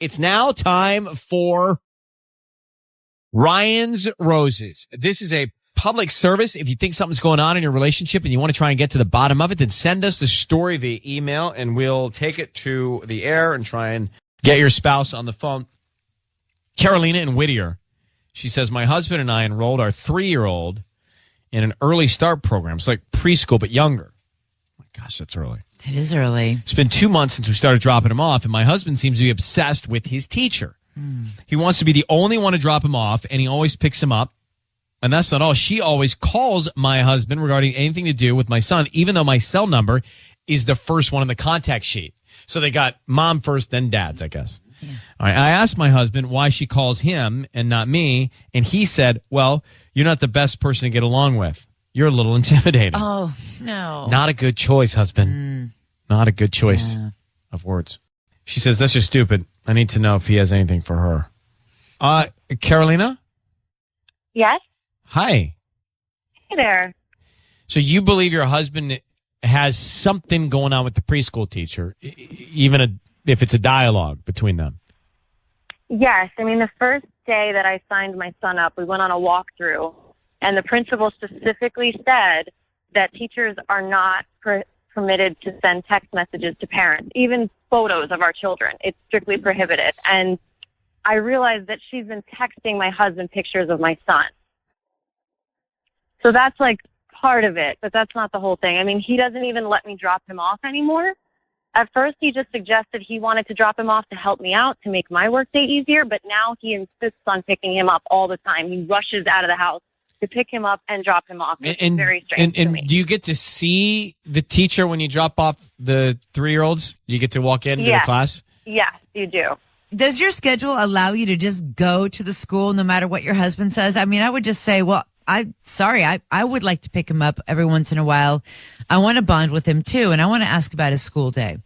It's now time for Ryan's Roses. This is a public service. If you think something's going on in your relationship and you want to try and get to the bottom of it, then send us the story via email and we'll take it to the air and try and get your spouse on the phone. Carolina in Whittier. She says, my husband and I enrolled our 3-year-old in an early start program. It's like preschool, but younger. Oh my gosh, that's early. It is early. It's been 2 months since we started dropping him off, and my husband seems to be obsessed with his teacher. He wants to be the only one to drop him off, and he always picks him up. And that's not all. She always calls my husband regarding anything to do with my son, even though my cell number is the first one on the contact sheet. So they got mom first, then dad's, I guess. Yeah. All right, I asked my husband why she calls him and not me, and he said, well, you're not the best person to get along with. You're a little intimidating. Oh, no. Not a good choice, husband. Not a good choice of words. She says, that's just stupid. I need to know if he has anything for her. Carolina? Yes? Hi. Hey there. So you believe your husband has something going on with the preschool teacher, even if it's a dialogue between them? Yes. I mean, the first day that I signed my son up, we went on a walkthrough, and the principal specifically said that teachers are not permitted to send text messages to parents, even photos of our children. It's strictly prohibited. And I realized that she's been texting my husband pictures of my son. So that's like part of it, but that's not the whole thing. I mean, he doesn't even let me drop him off anymore. At first, he just suggested he wanted to drop him off to help me out, to make my workday easier, but now he insists on picking him up all the time. He rushes out of the house to pick him up and drop him off. It's very strange to me. And do you get to see the teacher when you drop off the 3-year-olds? You get to walk into the class? Yes, you do. Does your schedule allow you to just go to the school no matter what your husband says? I mean, I would just say, well, I would like to pick him up every once in a while. I want to bond with him too, and I want to ask about his school day.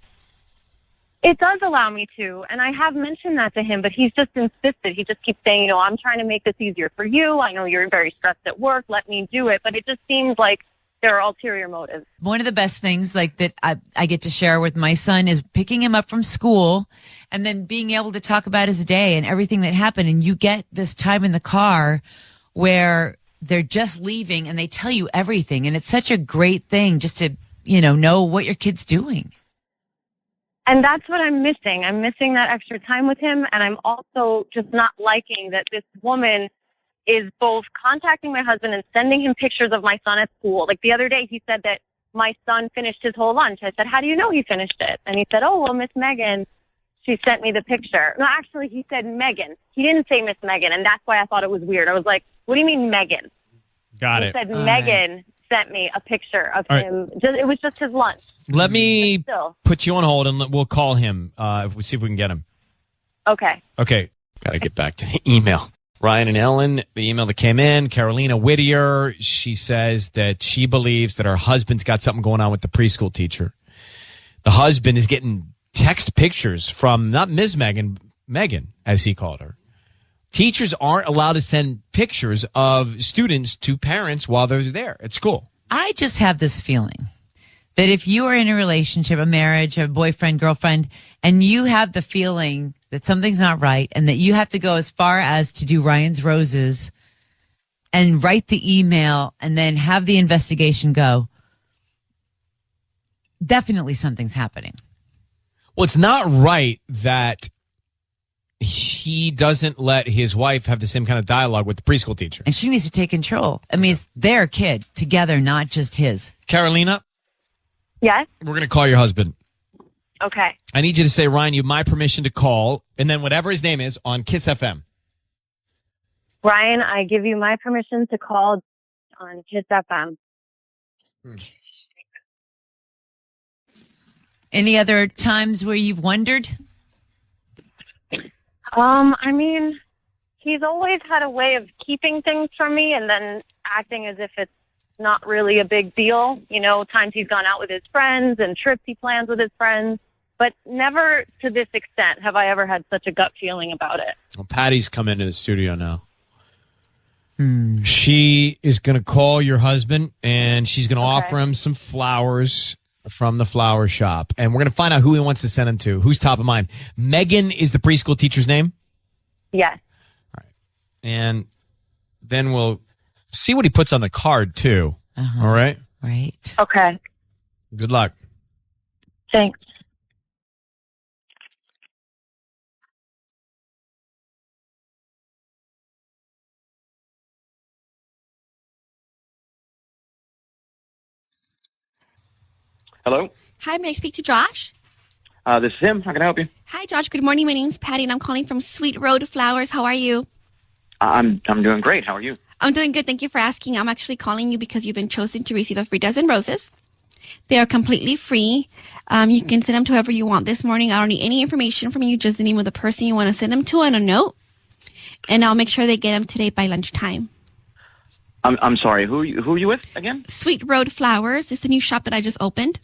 It does allow me to, and I have mentioned that to him, but he's just insisted. He just keeps saying, I'm trying to make this easier for you. I know you're very stressed at work. Let me do it. But it just seems like there are ulterior motives. One of the best things like that I get to share with my son is picking him up from school and then being able to talk about his day and everything that happened. And you get this time in the car where they're just leaving and they tell you everything. And it's such a great thing just to, know what your kid's doing. And that's what I'm missing. I'm missing that extra time with him. And I'm also just not liking that this woman is both contacting my husband and sending him pictures of my son at school. Like the other day, he said that my son finished his whole lunch. I said, how do you know he finished it? And he said, oh, well, Miss Megan, she sent me the picture. No, actually, he said Megan. He didn't say Miss Megan. And that's why I thought it was weird. I was like, what do you mean Megan? Got he it. said Megan sent me a picture of him. It was just his lunch. Let me put you on hold and we'll call him. We'll see if we can get him. Okay. Got to get back to the email. Ryan and Ellen, the email that came in, Carolina Whittier, she says that she believes that her husband's got something going on with the preschool teacher. The husband is getting text pictures from not Ms. Megan, as he called her. Teachers aren't allowed to send pictures of students to parents while they're there at school. I just have this feeling that if you are in a relationship, a marriage, a boyfriend, girlfriend, and you have the feeling that something's not right and that you have to go as far as to do Ryan's Roses and write the email and then have the investigation go, definitely something's happening. Well, it's not right that he doesn't let his wife have the same kind of dialogue with the preschool teacher. And she needs to take control. I mean, it's their kid together, not just his. Carolina? Yes? We're going to call your husband. Okay. I need you to say, Ryan, you have my permission to call, and then whatever his name is on Kiss FM. Ryan, I give you my permission to call on Kiss FM. Any other times where you've wondered? I mean, he's always had a way of keeping things from me and then acting as if it's not really a big deal. Times he's gone out with his friends and trips he plans with his friends, but never to this extent have I ever had such a gut feeling about it. Well, Patty's come into the studio now. She is going to call your husband and she's going to offer him some flowers from the flower shop. And we're going to find out who he wants to send them to. Who's top of mind? Megan is the preschool teacher's name? Yes. All right. And then we'll see what he puts on the card, too. All right? Right. Okay. Good luck. Thanks. Hello? Hi, may I speak to Josh? This is him. How can I help you? Hi, Josh. Good morning. My name's Patty, and I'm calling from Sweet Road Flowers. How are you? I'm doing great. How are you? I'm doing good. Thank you for asking. I'm actually calling you because you've been chosen to receive a free dozen roses. They are completely free. You can send them to whoever you want this morning. I don't need any information from you, just the name of the person you want to send them to and a note. And I'll make sure they get them today by lunchtime. I'm sorry. Who are you with again? Sweet Road Flowers. It's the new shop that I just opened.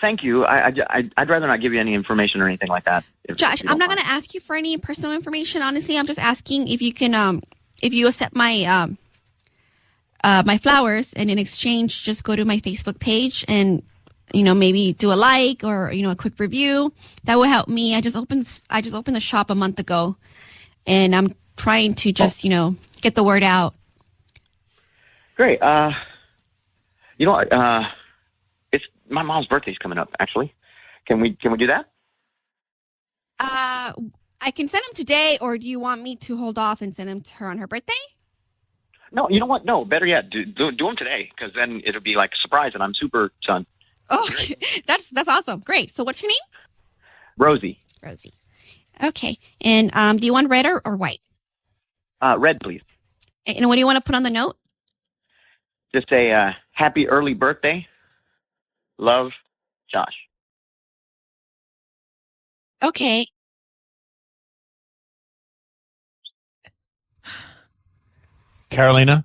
Thank you. I'd rather not give you any information or anything like that. Josh, I'm not going to ask you for any personal information. Honestly, I'm just asking if you can, if you accept my, my flowers, and in exchange, just go to my Facebook page and, maybe do a like or, a quick review. That will help me. I just opened the shop a month ago, and I'm trying to just, get the word out. Great. It's my mom's birthday's coming up, actually. Can we do that? I can send them today, or do you want me to hold off and send them to her on her birthday? No, you know what? No, better yet, do them today, because then it'll be like a surprise, and I'm super stunned. Oh, that's awesome. Great. So what's your name? Rosie. Rosie. Okay. And do you want red or white? Red, please. And what do you want to put on the note? Just a happy early birthday. Love, Josh. Okay. Carolina?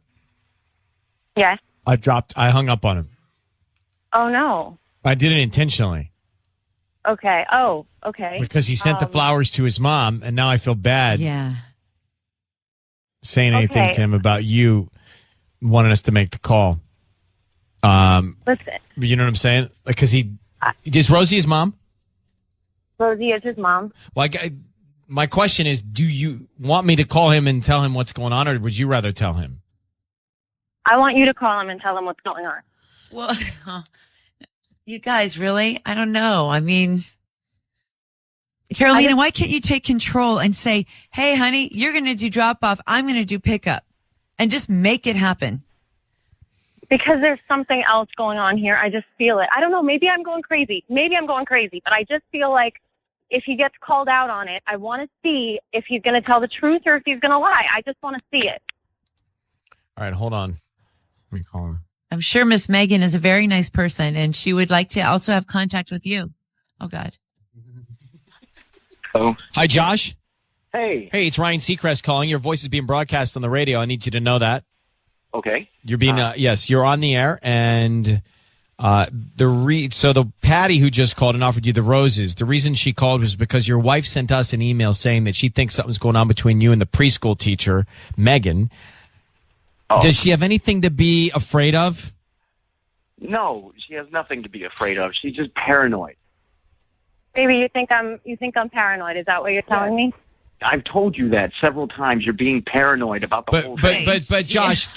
Yes. I hung up on him. Oh, no. I did it intentionally. Okay. Oh, okay. Because he sent the flowers to his mom, and now I feel bad Yeah. saying anything Okay. to him about you wanting us to make the call. Listen, You know what I'm saying? Because is Rosie his mom? Rosie is his mom. Well, my question is, do you want me to call him and tell him what's going on, or would you rather tell him? I want you to call him and tell him what's going on. Well, you guys, really? I don't know. I mean, Carolina, why can't you take control and say, hey, honey, you're going to do drop off. I'm going to do pickup, and just make it happen? Because there's something else going on here. I just feel it. I don't know. Maybe I'm going crazy. But I just feel like if he gets called out on it, I want to see if he's going to tell the truth or if he's going to lie. I just want to see it. All right, hold on. Let me call him. I'm sure Miss Megan is a very nice person, and she would like to also have contact with you. Oh, God. Oh. Hi, Josh. Hey. Hey, it's Ryan Seacrest calling. Your voice is being broadcast on the radio. I need you to know that. Okay. You're being yes, you're on the air, and the Patty who just called and offered you the roses. The reason she called was because your wife sent us an email saying that she thinks something's going on between you and the preschool teacher, Megan. Oh. Does she have anything to be afraid of? No, she has nothing to be afraid of. She's just paranoid. Baby, you think I'm paranoid? Is that what you're telling me? I've told you that several times. You're being paranoid about the whole thing. But Josh,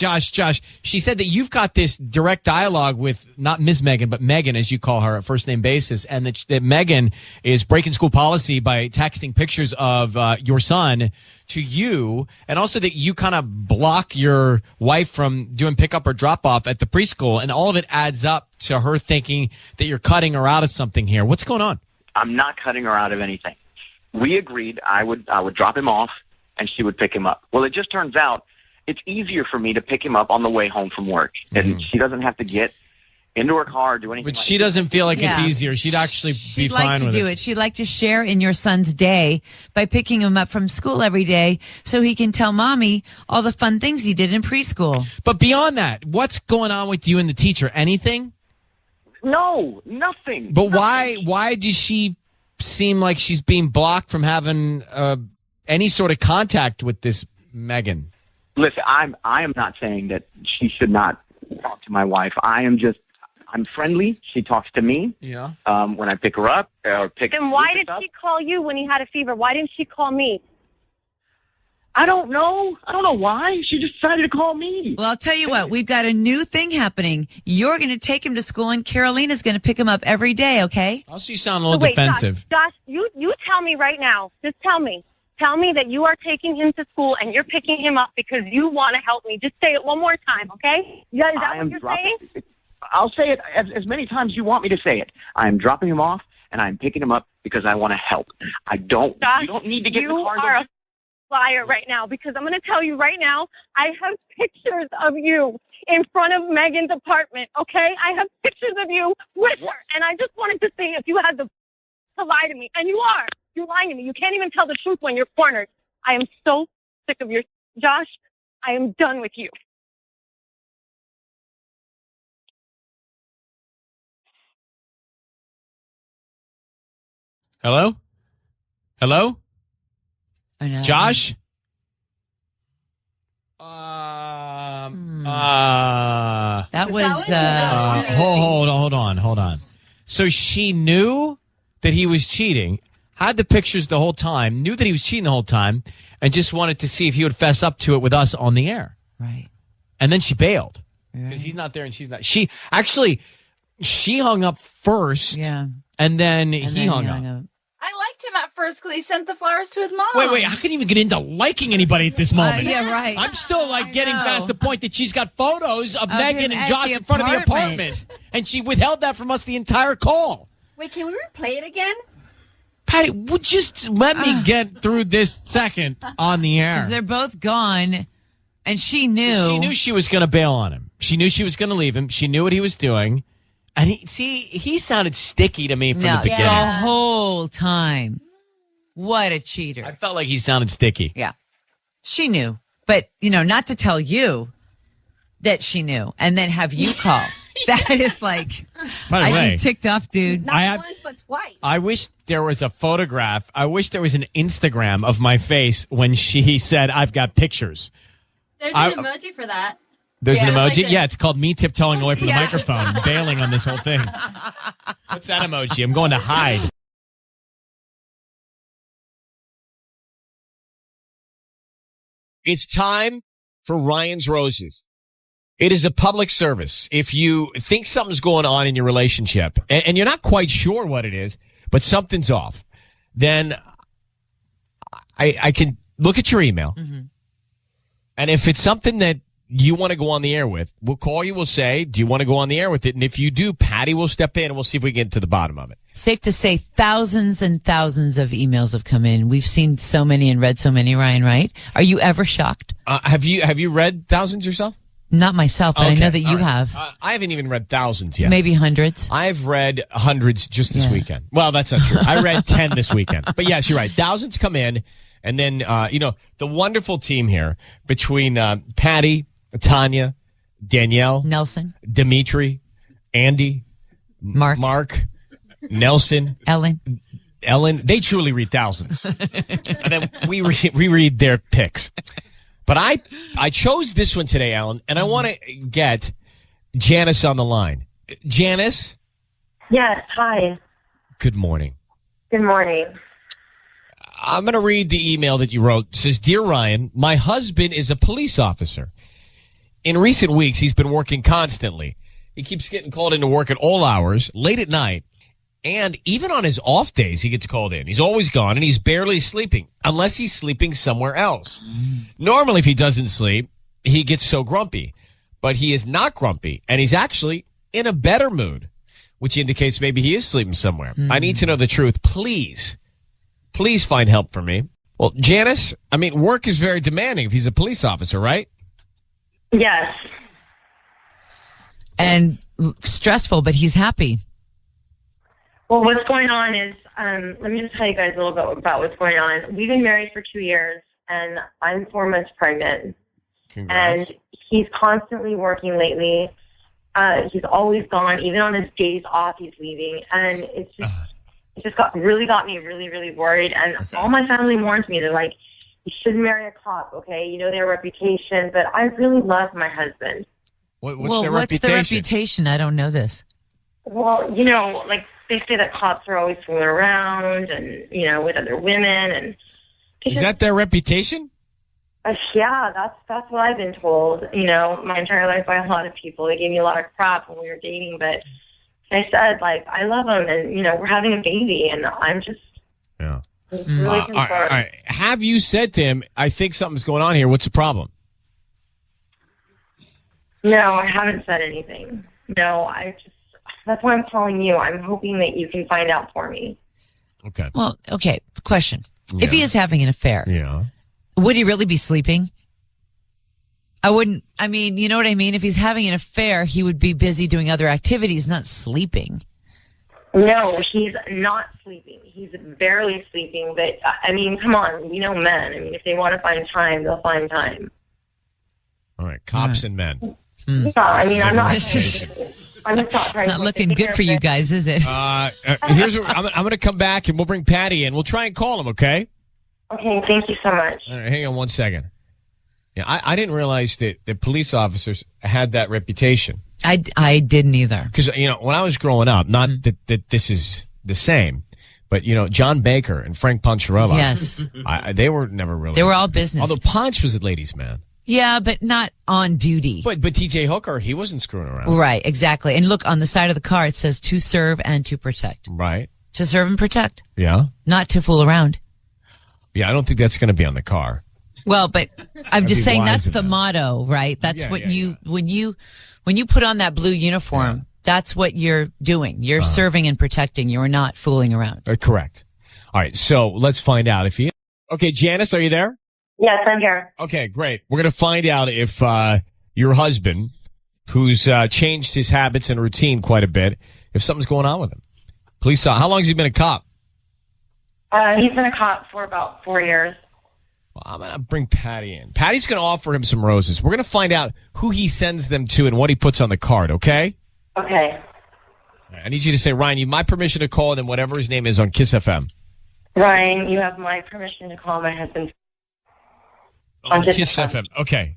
she said that you've got this direct dialogue with not Ms. Megan, but Megan, as you call her, at first name basis, and that Megan is breaking school policy by texting pictures of your son to you, and also that you kind of block your wife from doing pickup or drop off at the preschool, and all of it adds up to her thinking that you're cutting her out of something here. What's going on? I'm not cutting her out of anything. We agreed I would drop him off and she would pick him up. Well, it just turns out it's easier for me to pick him up on the way home from work. And she doesn't have to get into her car or do anything. But she doesn't feel like it's easier. She'd actually be fine with it. She'd like to do it. She'd like to share in your son's day by picking him up from school every day so he can tell mommy all the fun things he did in preschool. But beyond that, what's going on with you and the teacher? Anything? No, nothing. But nothing. why does she seem like she's being blocked from having any sort of contact with this Megan? Listen, I am not saying that she should not talk to my wife. I'm friendly. She talks to me. Yeah. When I pick her up or pick. Then why Lucas did up. she call you when he had a fever? Why didn't she call me? I don't know. I don't know why. She just decided to call me. Well, I'll tell you what, we've got a new thing happening. You're going to take him to school and Carolina's going to pick him up every day, okay? Also, you sound a little Wait, defensive. Josh, you tell me right now. Just tell me. Tell me that you are taking him to school and you're picking him up because you want to help me. Just say it one more time, okay? Yeah, is that what you're saying? I'll say it as many times you want me to say it. I'm dropping him off and I'm picking him up because I want to help. I don't. Josh, you don't need to get in the car. You are a liar right now because I'm going to tell you right now, I have pictures of you in front of Megan's apartment, okay? I have pictures of you with her, and I just wanted to see if you had the to lie to me, and you are. You're lying to me. You can't even tell the truth when you're cornered. I am so sick of your Josh. I am done with you. Hello? Hello? I know. Josh? That was, hold on. So she knew that he was cheating, had the pictures the whole time, knew that he was cheating the whole time, and just wanted to see if he would fess up to it with us on the air. right. And then she bailed Right. because he's not there and she's not. She hung up first, Yeah. and then And he then hung he up. I liked him at first because he sent the flowers to his mom. Wait, how can you even get into liking anybody at this moment? Yeah, right. I'm still like getting know. past the point that she's got photos of Of Megan him and at Josh the in front of the apartment. apartment. And she withheld that from us the entire call. Wait, can we replay it again? Patty, would just let me get through this second on the air. Because they're both gone, and she knew. She knew she was going to bail on him. She knew she was going to leave him. She knew what he was doing. And he sounded sticky to me from the beginning. The whole time. What a cheater. I felt like he sounded sticky. Yeah. She knew. But, not to tell you that she knew and then have you call. That is like, By the I'd way, be ticked off, dude. Not once, but twice. I wish there was a photograph. I wish there was an Instagram of my face when she said, I've got pictures. There's an emoji for that. There's an Yeah, emoji? like Yeah, it's called me tiptoeing away from the microphone, bailing on this whole thing. What's that emoji? I'm going to hide. It's time for Ryan's Roses. It is a public service. If you think something's going on in your relationship and you're not quite sure what it is, but something's off, then I can look at your email. Mm-hmm. And if it's something that you want to go on the air with, we'll call you. We'll say, do you want to go on the air with it? And if you do, Patty will step in and we'll see if we can get to the bottom of it. Safe to say thousands and thousands of emails have come in. We've seen so many and read so many, Ryan, right? Are you ever shocked? Have you read thousands yourself? Not myself, but I know that you have. I haven't even read thousands yet. Maybe hundreds. I've read hundreds just this weekend. Well, that's not true. I read 10 this weekend. But yes, you're right. Thousands come in. And then, the wonderful team here between Patty, Tanya, Danielle, Nelson, Dimitri, Andy, Mark, Nelson, Ellen, they truly read thousands. And then we read their picks. But I chose this one today, Ellen, and I want to get Janice on the line. Janice? Yes, hi. Good morning. Good morning. I'm going to read the email that you wrote. It says, Dear Ryan, my husband is a police officer. In recent weeks, he's been working constantly. He keeps getting called into work at all hours, late at night, and even on his off days, he gets called in. He's always gone, and he's barely sleeping, unless he's sleeping somewhere else. Normally, if he doesn't sleep, he gets so grumpy. But he is not grumpy, and he's actually in a better mood, which indicates maybe he is sleeping somewhere. I need to know the truth. Please find help for me. Well, Janice, work is very demanding if he's a police officer, right? Yes. and stressful, but he's happy. Well, what's going on is, let me just tell you guys a little bit about what's going on. We've been married for 2 years, and I'm 4 months pregnant. Congrats. And he's constantly working lately. He's always gone. Even on his days off, he's leaving. And it's just got me really, really worried. And all my family warns me. They're like, you shouldn't marry a cop, okay? You know their reputation. But I really love my husband. What's their what's reputation? the reputation? I don't know this. Well, like they say that cops are always fooling around and, with other women. And Is that their reputation? Yeah, that's what I've been told, my entire life by a lot of people. They gave me a lot of crap when we were dating, but I said, I love him and, we're having a baby and I'm just really concerned. All right. Have you said to him, I think something's going on here. What's the problem? No, I haven't said anything. No, that's why I'm calling you. I'm hoping that you can find out for me. Okay. Well, okay. Question. If he is having an affair, would he really be sleeping? I wouldn't. I mean, you know what I mean? If he's having an affair, he would be busy doing other activities, not sleeping. No, he's not sleeping. He's barely sleeping. But, come on. Men. If they want to find time, they'll find time. All right. Cops and men. Yeah, I'm not. I'm just not It's not looking good for you guys, is it? Here's what I'm going to come back and we'll bring Patty in. We'll try and call him, okay? Okay, thank you so much. All right, hang on one second. Yeah, I didn't realize that the police officers had that reputation. I didn't either. Because, when I was growing up, not that this is the same, but, John Baker and Frank Poncherello. Yes. They were never really. They were all business. Although Ponch was a ladies' man. Yeah, but not on duty. But TJ Hooker, he wasn't screwing around. Right, exactly. And look, on the side of the car, it says to serve and to protect. Right. To serve and protect. Yeah. Not to fool around. Yeah, I don't think that's going to be on the car. Well, but I'm just saying that's the that. motto, right? That's what when you put on that blue uniform, that's what you're doing. You're serving and protecting. You're not fooling around. Correct. All right, so let's find out if he. Okay, Janice, are you there? Yes, I'm here. Okay, great. We're going to find out if your husband, who's changed his habits and routine quite a bit, if something's going on with him. Police, how long has he been a cop? He's been a cop for about 4 years. Well, I'm going to bring Patty in. Patty's going to offer him some roses. We're going to find out who he sends them to and what he puts on the card, okay? Okay. I need you to say, Ryan, you have my permission to call him, whatever his name is, on Kiss FM. Ryan, you have my permission to call my husband. On Kiss FM. Okay.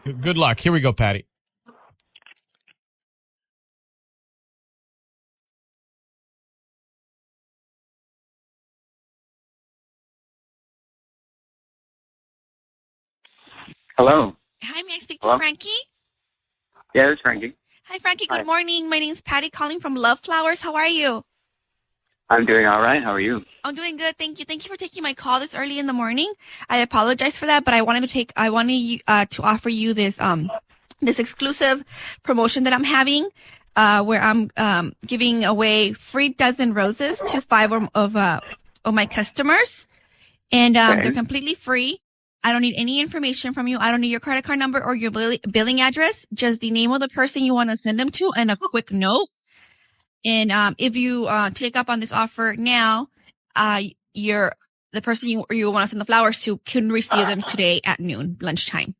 Good luck. Here we go, Patty. Hello. Hi, may I speak Hello? to Frankie? Yeah, it's Frankie. Hi, Frankie. Good Hi. morning. My name's Patty calling from Love Flowers. How are you? I'm doing all right. How are you? I'm doing good. Thank you. Thank you for taking my call this early in the morning. I apologize for that, but I wanted to offer you this this exclusive promotion that I'm having, where I'm giving away free dozen roses to 5 of my customers, and they're completely free. I don't need any information from you. I don't need your credit card number or your billing address. Just the name of the person you want to send them to and a quick note. And if you take up on this offer now, the person you want to send the flowers to can receive them today at noon, lunchtime.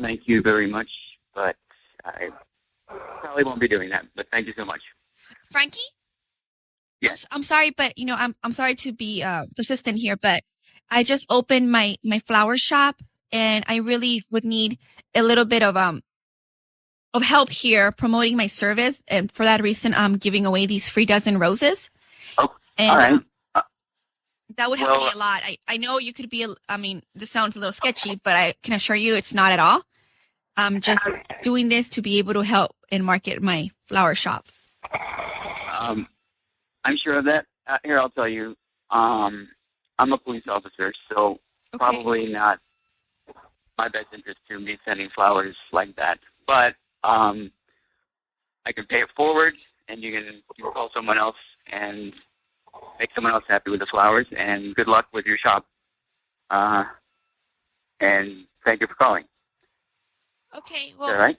Thank you very much, but I probably won't be doing that. But thank you so much. Frankie? Yes. I'm sorry, but I'm sorry to be persistent here, but I just opened my flower shop, and I really would need a little bit of help here promoting my service, and for that reason, I'm giving away these free dozen roses. Oh, and, all right. That would help me a lot. I know you could be, this sounds a little sketchy, but I can assure you it's not at all. I'm just doing this to be able to help and market my flower shop. I'm sure of that. Here, I'll tell you. I'm a police officer, so probably not my best interest to be sending flowers like that. But I can pay it forward, and you can call someone else and make someone else happy with the flowers. And good luck with your shop. And thank you for calling. Okay. Is that right?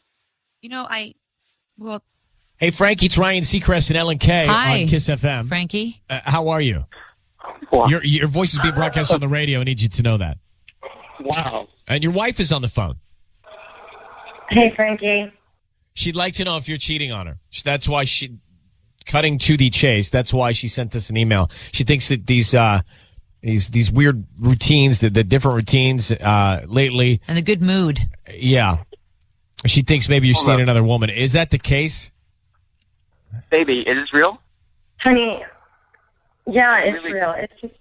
Hey, Frankie, it's Ryan Seacrest and Ellen K Hi. on Kiss FM. Frankie? How are you? Wow. Your voice is being broadcast on the radio. I need you to know that. Wow. And your wife is on the phone. Hey, Frankie. She'd like to know if you're cheating on her. That's why cutting to the chase, that's why she sent us an email. She thinks that these weird routines, the different routines lately. And the good mood. Yeah. She thinks maybe you're seeing another woman. Is that the case? Baby, is this real? Honey, yeah, it's Really? real. It's just,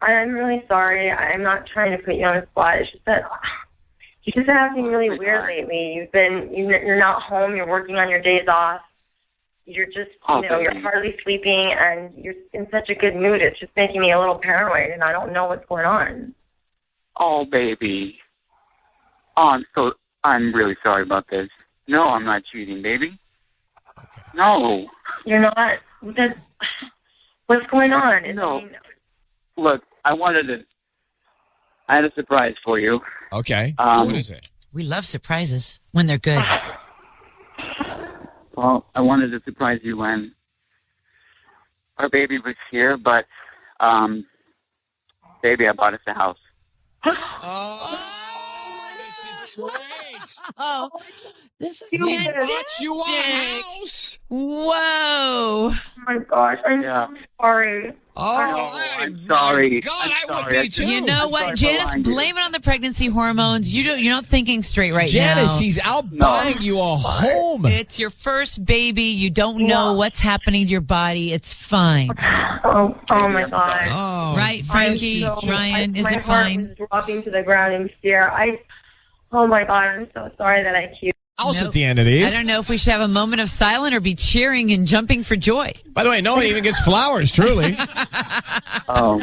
I'm really sorry. I'm not trying to put you on the spot. It's just that you've just been acting really weird lately. You're not home. You're working on your days off. You're just, you're baby. hardly sleeping, and you're in such a good mood. It's just making me a little paranoid, and I don't know what's going on. Oh, baby. Oh, I'm really sorry about this. No, I'm not cheating, baby. No. You're not. What's going on? No. Look, I had a surprise for you. Okay. What is it? We love surprises when they're good. Well, I wanted to surprise you when our baby was here, but, baby, I bought us a house. Oh, this is great. Oh, this is You fantastic. house. Whoa. Oh my gosh, I'm Yeah. so sorry. Oh, I'm sorry. God, I'm I would sorry. be too. You know I'm what, sorry for Janice? lying to you. Blame it on the pregnancy hormones. You're not thinking straight right Janice, now. he's out buying you a home. It's your first baby. You don't know what's happening to your body. It's fine. Oh my God. Oh, Right, Frankie? Ryan, is my it fine? heart was dropping to the ground in fear. Oh my God, I'm so sorry that I accused. house Nope. at the end of these. I don't know if we should have a moment of silence or be cheering and jumping for joy. By the way, no one even gets flowers, truly. Oh,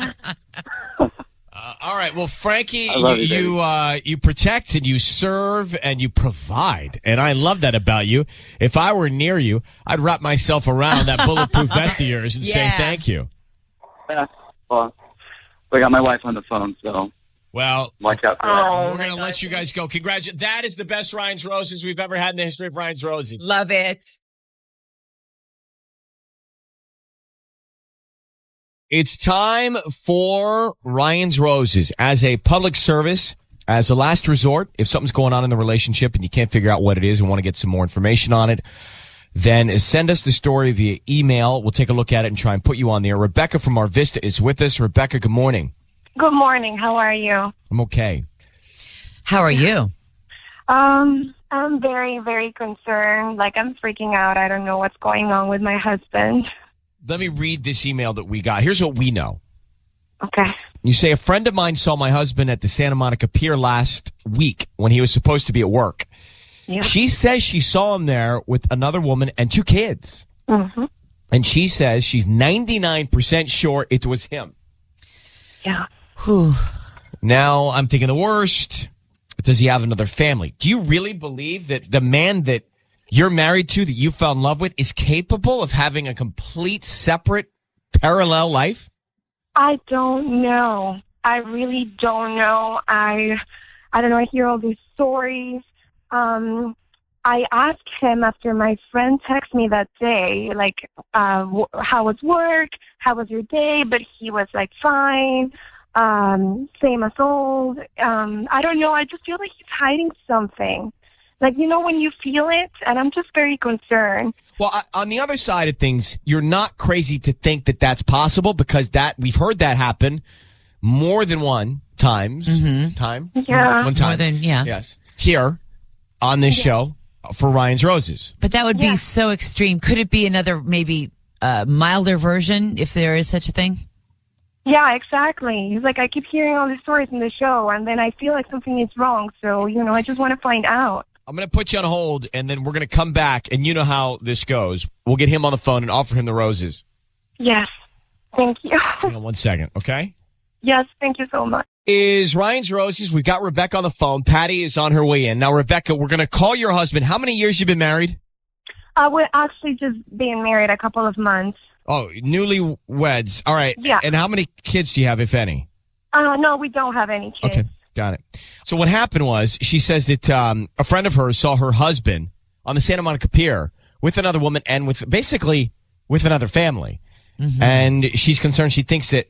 All right. Well, Frankie, I love you, you protect and you serve and you provide. And I love that about you. If I were near you, I'd wrap myself around that bulletproof vest of yours and say Yeah. thank you. yeah. Well, I got my wife on the phone, so Well, watch out for that. Oh, we're my going to God. let you guys go. Congratulations. That is the best Ryan's Roses we've ever had in the history of Ryan's Roses. Love it. It's time for Ryan's Roses as a public service, as a last resort. If something's going on in the relationship and you can't figure out what it is and want to get some more information on it, then send us the story via email. We'll take a look at it and try and put you on the air. Rebecca from Our Vista is with us. Rebecca, good morning. Good morning. How are you? I'm okay. How are you? I'm very, very concerned. Like, I'm freaking out. I don't know what's going on with my husband. Let me read this email that we got. Here's what we know. Okay. You say, a friend of mine saw my husband at the Santa Monica Pier last week when he was supposed to be at work. Yeah. She says she saw him there with another woman and 2 kids. Mm-hmm. And she says she's 99% sure it was him. Yeah. Whew. Now, I'm thinking the worst. Does he have another family? Do you really believe that the man that you're married to, that you fell in love with, is capable of having a complete separate parallel life? I don't know. I really don't know. I don't know. I hear all these stories. I asked him after my friend texted me that day, like, how was work? How was your day? But he was like, fine. Same as old. I don't know. I just feel like he's hiding something. Like, you know, when you feel it, and I'm just very concerned. Well, on the other side of things, you're not crazy to think that that's possible, because that we've heard that happen more than one times. Time? Yeah. One time. More than, yeah. Yes. Here on this show for Ryan's Roses. But that would be so extreme. Could it be another, maybe milder version, if there is such a thing? Yeah, exactly. He's like, I keep hearing all these stories in the show, and then I feel like something is wrong. So, you know, I just want to find out. I'm going to put you on hold, and then we're going to come back, and you know how this goes. We'll get him on the phone and offer him the roses. Yes. Thank you. Hang on 1 second, okay? Yes, thank you so much. Is Ryan's Roses. We've got Rebecca on the phone. Patty is on her way in. Now, Rebecca, we're going to call your husband. How many years you been married? We're actually just being married a couple of months. Oh, newlyweds. All right. Yeah. And how many kids do you have, if any? No, we don't have any kids. Okay, got it. So what happened was, she says that a friend of hers saw her husband on the Santa Monica Pier with another woman and with another family. Mm-hmm. And she's concerned. She thinks that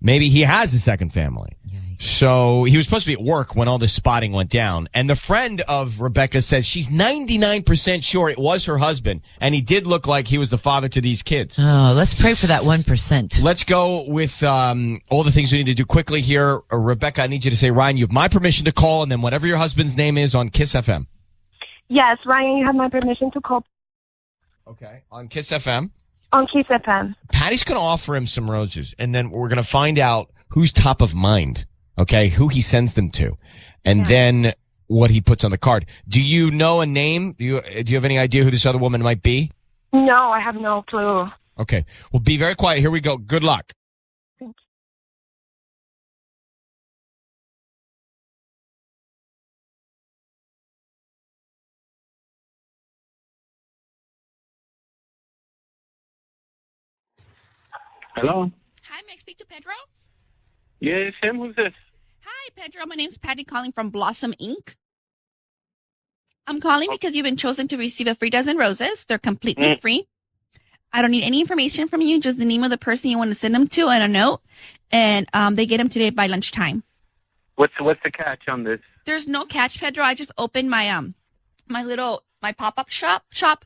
maybe he has a second family. So he was supposed to be at work when all this spotting went down. And the friend of Rebecca says she's 99% sure it was her husband. And he did look like he was the father to these kids. Oh, let's pray for that 1%. Let's go with all the things we need to do quickly here. Rebecca, I need you to say, Ryan, you have my permission to call, and then whatever your husband's name is on Kiss FM. Yes, Ryan, you have my permission to call Okay. On Kiss FM. on Kiss FM. Patty's going to offer him some roses, and then we're going to find out who's top of mind, okay, who he sends them to, and then what he puts on the card. Do you know a name? Do you have any idea who this other woman might be? No, I have no clue. Okay. Well, be very quiet. Here we go. Good luck. Thank Hello? Hi, may I speak to Pedro? Yes, him. Who's this? Hi, Pedro. My name's Patty calling from Blossom Inc. I'm calling because you've been chosen to receive a free dozen roses. They're completely free. I don't need any information from you, just the name of the person you want to send them to and a note. And they get them today by lunchtime. What's the catch on this? There's no catch, Pedro. I just opened my my pop-up shop,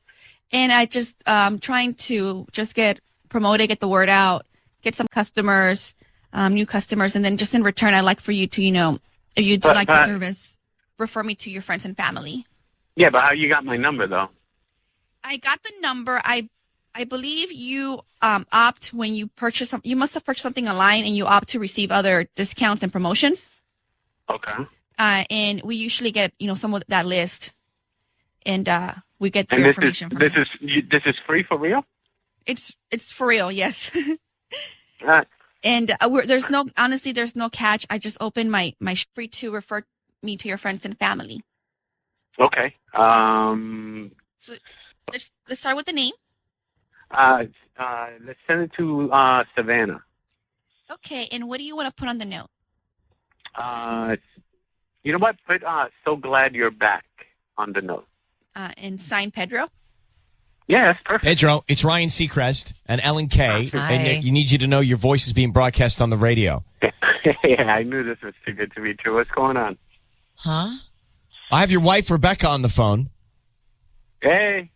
and I just trying to just get promoted, get the word out, get some customers, new customers, and then just in return, I'd like for you to, if you do like the service, refer me to your friends and family. Yeah, but how you got my number though? I got the number. I believe you opt when you purchase you must have purchased something online and you opt to receive other discounts and promotions. Okay. And we usually get some of that list, and we get the And information from this you. this is free for real? It's for real, yes. Uh, And there's no catch. I just opened my free to refer me to your friends and family. okay. So let's start with the name. Let's send it to Savannah. Okay, and what do you want to put on the note? You know what? Put so glad you're back on the note. And sign Pedro. Yeah, that's perfect. Pedro, it's Ryan Seacrest and Ellen Kay, Hi. and you need you to know your voice is being broadcast on the radio. Yeah, I knew this was too good to be true. What's going on? Huh? I have your wife, Rebecca, on the phone. Hey,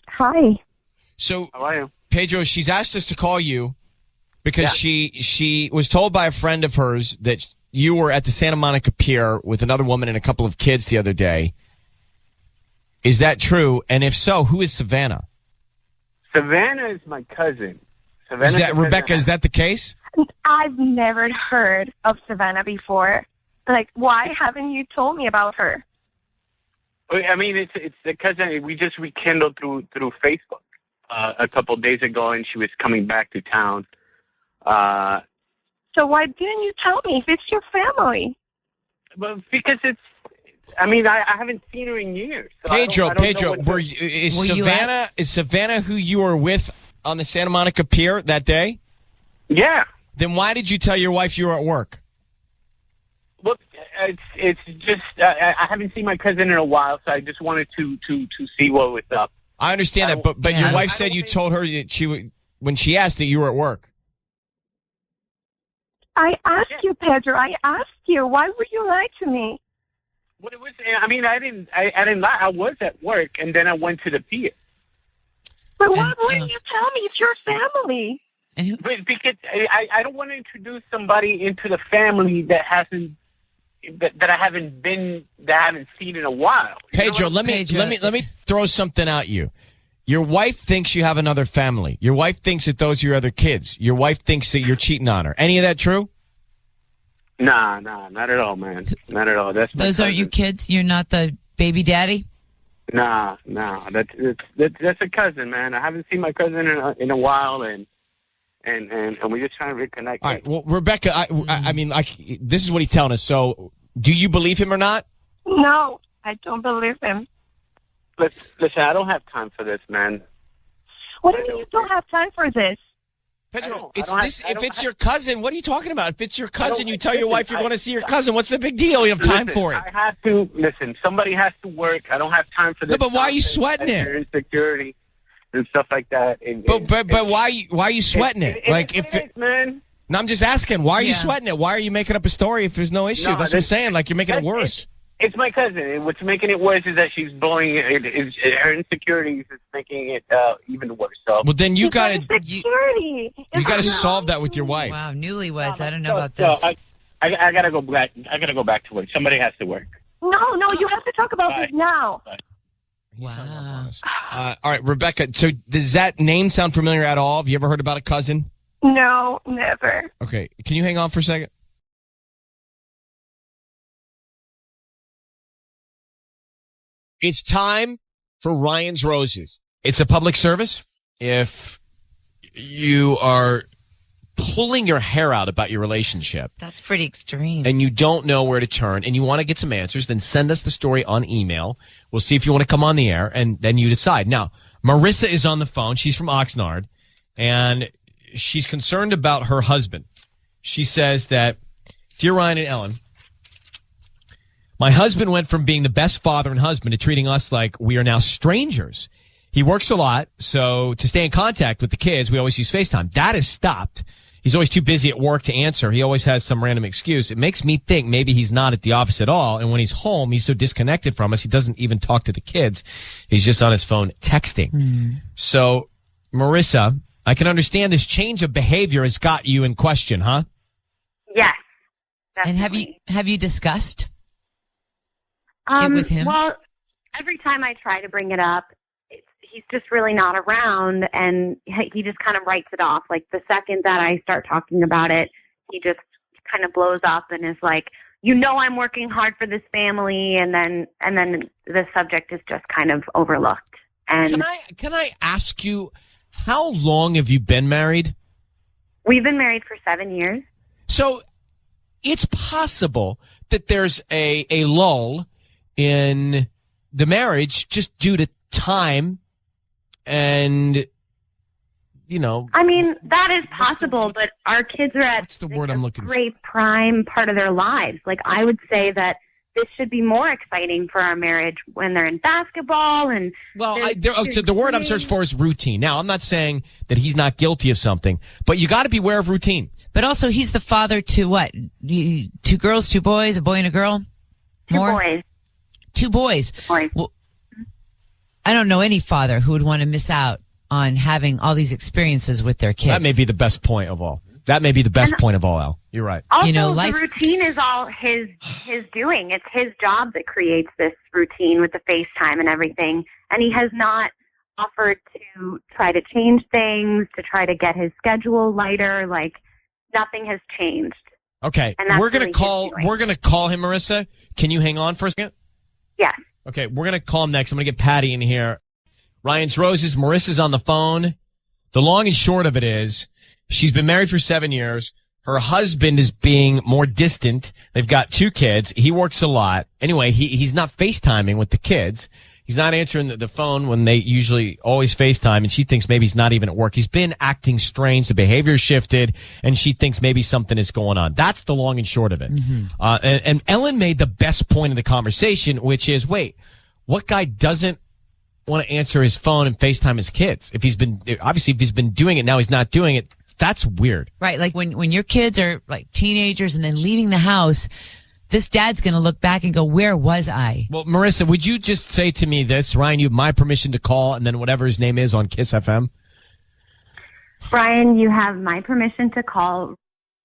Hi. So, how are you? Pedro, she's asked us to call you because she was told by a friend of hers that you were at the Santa Monica Pier with another woman and a couple of kids the other day. Is that true? And if so, who is Savannah? Savannah is my cousin. Is that Rebecca? Is that the case? I've never heard of Savannah before. Like, why haven't you told me about her? I mean, it's the cousin. We just rekindled through Facebook a couple of days ago, and she was coming back to town. So why didn't you tell me if it's your family? Well, because I mean, I haven't seen her in years. So Pedro, I don't know what is Savannah who you were with on the Santa Monica Pier that day? Yeah. Then why did you tell your wife you were at work? Well, it's just I haven't seen my cousin in a while, so I just wanted to see what was up. I understand that, but your wife said you told her that when she asked that you were at work. I asked you, Pedro. I asked you. Why would you lie to me? What it was? I mean, I didn't lie. I was at work, and then I went to the pier. But why wouldn't you tell me it's your family? Because I don't want to introduce somebody into the family that I haven't seen in a while. Pedro, let me throw something at you. Your wife thinks you have another family. Your wife thinks that those are your other kids. Your wife thinks that you're cheating on her. Any of that true? Nah, not at all, man. Not at all. Those aren't your kids? You're not the baby daddy? Nah. That's a cousin, man. I haven't seen my cousin in a while, and we're just trying to reconnect. All right. Well, Rebecca, I mean, this is what he's telling us. So, do you believe him or not? No, I don't believe him. Listen, I don't have time for this, man. What do you mean you don't have time for this? Pedro, if it's your cousin, what are you talking about? If it's your cousin, you tell your wife you're going to see your cousin. What's the big deal? You have time for it. I have to listen. Somebody has to work. I don't have time for this. No, but why are you sweating it? Insecurity and stuff like that. But why are you sweating it? Like if man. No, I'm just asking. Why are you sweating it? Why are you making up a story if there's no issue? That's what I'm saying. Like you're making it worse. It's my cousin. What's making it worse is that she's blowing it. Her insecurities is making it even worse. So, well, then you got to insecurity. You got to solve that with your wife. Wow, newlyweds. I don't know about this. I gotta go back. I gotta go back to work. Somebody has to work. No, No, you have to talk about this now. Wow. All right, Rebecca. So does that name sound familiar at all? Have you ever heard about a cousin? No, never. Okay. Can you hang on for a second? It's time for Ryan's Roses. It's a public service. If you are pulling your hair out about your relationship That's pretty extreme. and you don't know where to turn and you want to get some answers, then send us the story on email. We'll see if you want to come on the air, and then you decide. Now, Marissa is on the phone. She's from Oxnard, and she's concerned about her husband. She says that, "Dear Ryan and Ellen, my husband went from being the best father and husband to treating us like we are now strangers. He works a lot, so to stay in contact with the kids, we always use FaceTime. That has stopped. He's always too busy at work to answer. He always has some random excuse. It makes me think maybe he's not at the office at all, and when he's home, he's so disconnected from us, he doesn't even talk to the kids. He's just on his phone texting." So, Marissa, I can understand this change of behavior has got you in question, huh? Yes. And Definitely. have you discussed it with him? Well, every time I try to bring it up, he's just really not around, and he just kind of writes it off. Like the second that I start talking about it, he just kind of blows up and is like, I'm working hard for this family, and then the subject is just kind of overlooked. And Can I ask you, how long have you been married? we've been married for 7 years. So it's possible that there's a lull in the marriage just due to time and, I mean, that is possible, but our kids are at what's the word I'm looking for? great prime part of their lives. Like, I would say that this should be more exciting for our marriage when they're in basketball and. Well, so the word I'm searching for is routine. Now, I'm not saying that he's not guilty of something, but you got to beware of routine. But also, he's the father to what? 2 girls, 2 boys, a boy and a girl? More? 2 boys. 2 boys. Boys. Well, I don't know any father who would want to miss out on having all these experiences with their kids. That may be the best point of all. That may be the best point of all, Al. You're right. Also, life. the routine is all his doing. It's his job that creates this routine with the FaceTime and everything. And he has not offered to try to change things, to try to get his schedule lighter. Like, nothing has changed. Okay, And that's we're gonna really call. his doing. We're gonna call him, Marissa. Can you hang on for a second? Yes. Okay, we're gonna call him next. I'm gonna get Patty in here. Ryan's Roses. Marissa's on the phone. The long and short of it is, she's been married for 7 years. Her husband is being more distant. They've got 2 kids. He works a lot. Anyway, he's not FaceTiming with the kids. He's not answering the phone when they usually always FaceTime, and she thinks maybe he's not even at work. He's been acting strange. The behavior shifted, and she thinks maybe something is going on. That's the long and short of it. And Ellen made the best point of the conversation, which is, wait, what guy doesn't want to answer his phone and FaceTime his kids? If he's been doing it, now he's not doing it. That's weird. Right. Like when your kids are like teenagers and then leaving the house, this dad's going to look back and go, where was I? Well, Marissa, would you just say to me this? Ryan, you have my permission to call, and then whatever his name is on Kiss FM. Brian, you have my permission to call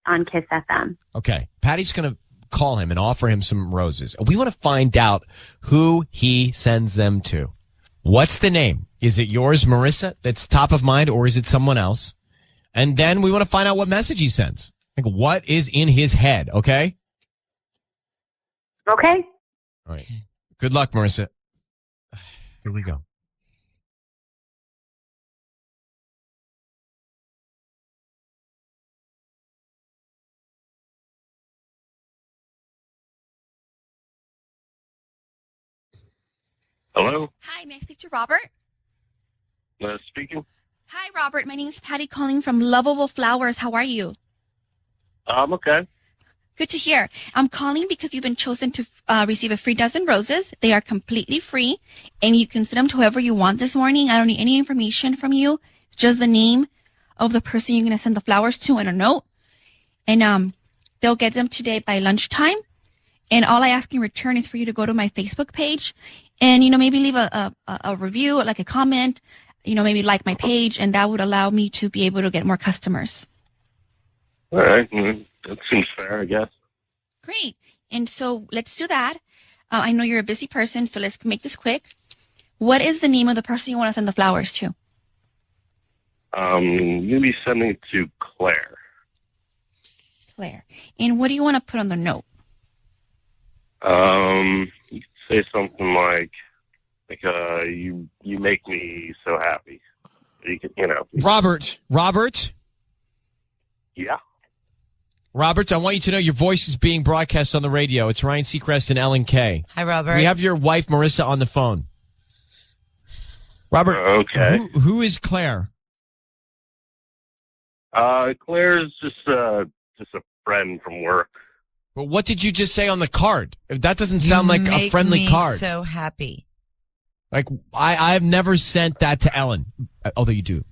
on Kiss FM. Okay. Patty's going to call him and offer him some roses. We want to find out who he sends them to. What's the name? Is it yours, Marissa, that's top of mind, or is it someone else? And then we want to find out what message he sends. Like, what is in his head, okay? Okay. All right. Good luck, Marissa. Here we go. Hello? Hi, may I speak to Robert? Speaking. Hi, Robert. My name is Patty calling from Lovable Flowers. How are you? I'm okay. Good to hear. I'm calling because you've been chosen to receive a free dozen roses. They are completely free, and you can send them to whoever you want this morning. I don't need any information from you, just the name of the person you're going to send the flowers to and a note. And they'll get them today by lunchtime. And all I ask in return is for you to go to my Facebook page and, maybe leave a review, like a comment, maybe like my page, and that would allow me to be able to get more customers. All right. That seems fair, I guess. Great. And so let's do that. I know you're a busy person, so let's make this quick. What is the name of the person you want to send the flowers to? You'll be sending it to Claire. Claire. And what do you want to put on the note? You could say something like you make me so happy. You could, Robert. Yeah. Robert, I want you to know your voice is being broadcast on the radio. It's Ryan Seacrest and Ellen K. Hi, Robert. We have your wife, Marissa, on the phone. Robert, Okay. Who is Claire? Claire's just a friend from work. Well, what did you just say on the card? That doesn't sound like a friendly card. So happy. Like I've never sent that to Ellen, although you do.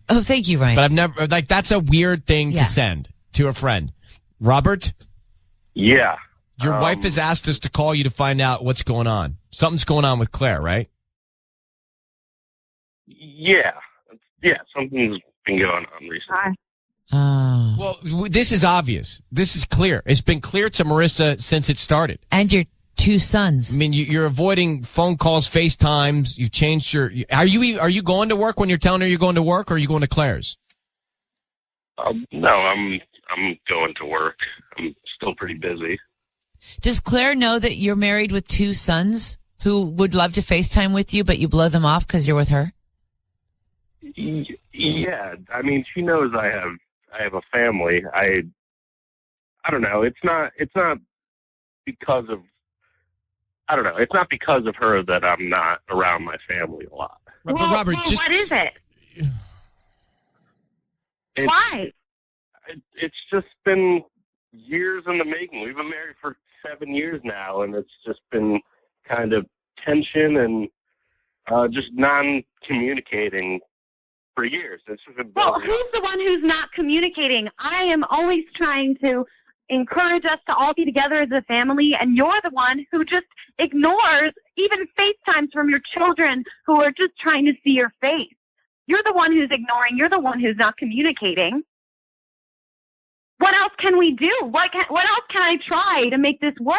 Oh, thank you, Ryan. But I've never that's a weird thing to send to a friend. Robert? Yeah. Your wife has asked us to call you to find out what's going on. Something's going on with Claire, right? Yeah. Yeah, something's been going on recently. Well, this is obvious. This is clear. It's been clear to Marissa since it started. And your 2 sons. I mean, you're avoiding phone calls, FaceTimes. You've changed your. Are you going to work when you're telling her you're going to work, or are you going to Claire's? No, I'm going to work. I'm still pretty busy. Does Claire know that you're married with 2 sons who would love to FaceTime with you, but you blow them off because you're with her? Yeah, I mean, she knows I have a family. I don't know. It's not because of. I don't know. It's not because of her that I'm not around my family a lot. But Robert, what is it? Why? It's just been years in the making. We've been married for 7 years now, and it's just been kind of tension and just non-communicating for years. It's just been Well, who's the one who's not communicating? I am always trying to encourage us to all be together as a family, and you're the one who just ignores even FaceTimes from your children who are just trying to see your face. You're the one who's ignoring. You're the one who's not communicating. What else can we do? What else can I try to make this work?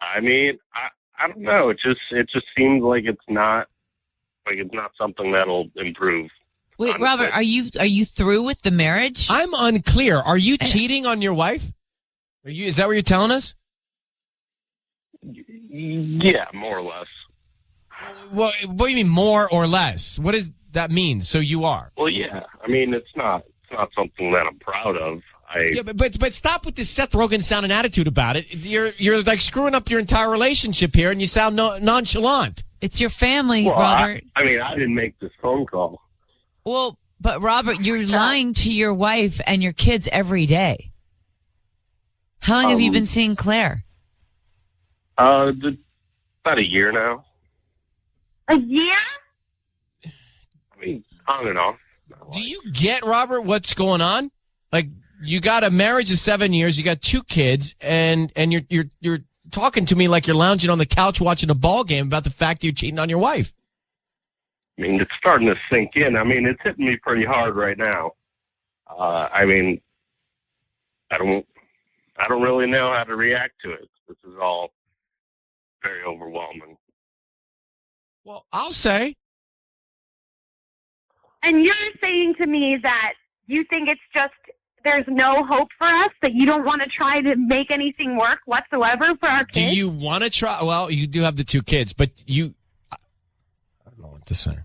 I mean, I don't know. It just seems like it's not something that'll improve. Wait, honestly. Robert, are you through with the marriage? I'm unclear. Are you cheating on your wife? Is that what you're telling us? Yeah, more or less. Well, what do you mean more or less? What does that mean? So you are? Well, yeah. I mean, it's not something that I'm proud of. Yeah, but stop with this Seth Rogen sounding attitude about it. You're like screwing up your entire relationship here, and you sound nonchalant. It's your family, Well, Robert. I mean, I didn't make this phone call. Well, but Robert, you're lying to your wife and your kids every day. How long have you been seeing Claire? About a year now. A year? I mean, on and off. Do you get, Robert, what's going on? Like, you got a marriage of 7 years, you got 2 kids, and you're talking to me like you're lounging on the couch watching a ball game about the fact that you're cheating on your wife. I mean, it's starting to sink in. I mean, it's hitting me pretty hard right now. I mean, I don't really know how to react to it. This is all very overwhelming. Well, I'll say. And you're saying to me that you think it's just there's no hope for us, that you don't want to try to make anything work whatsoever for our Do kids? you want to try? Well, you do have the 2 kids, but I don't know what to say.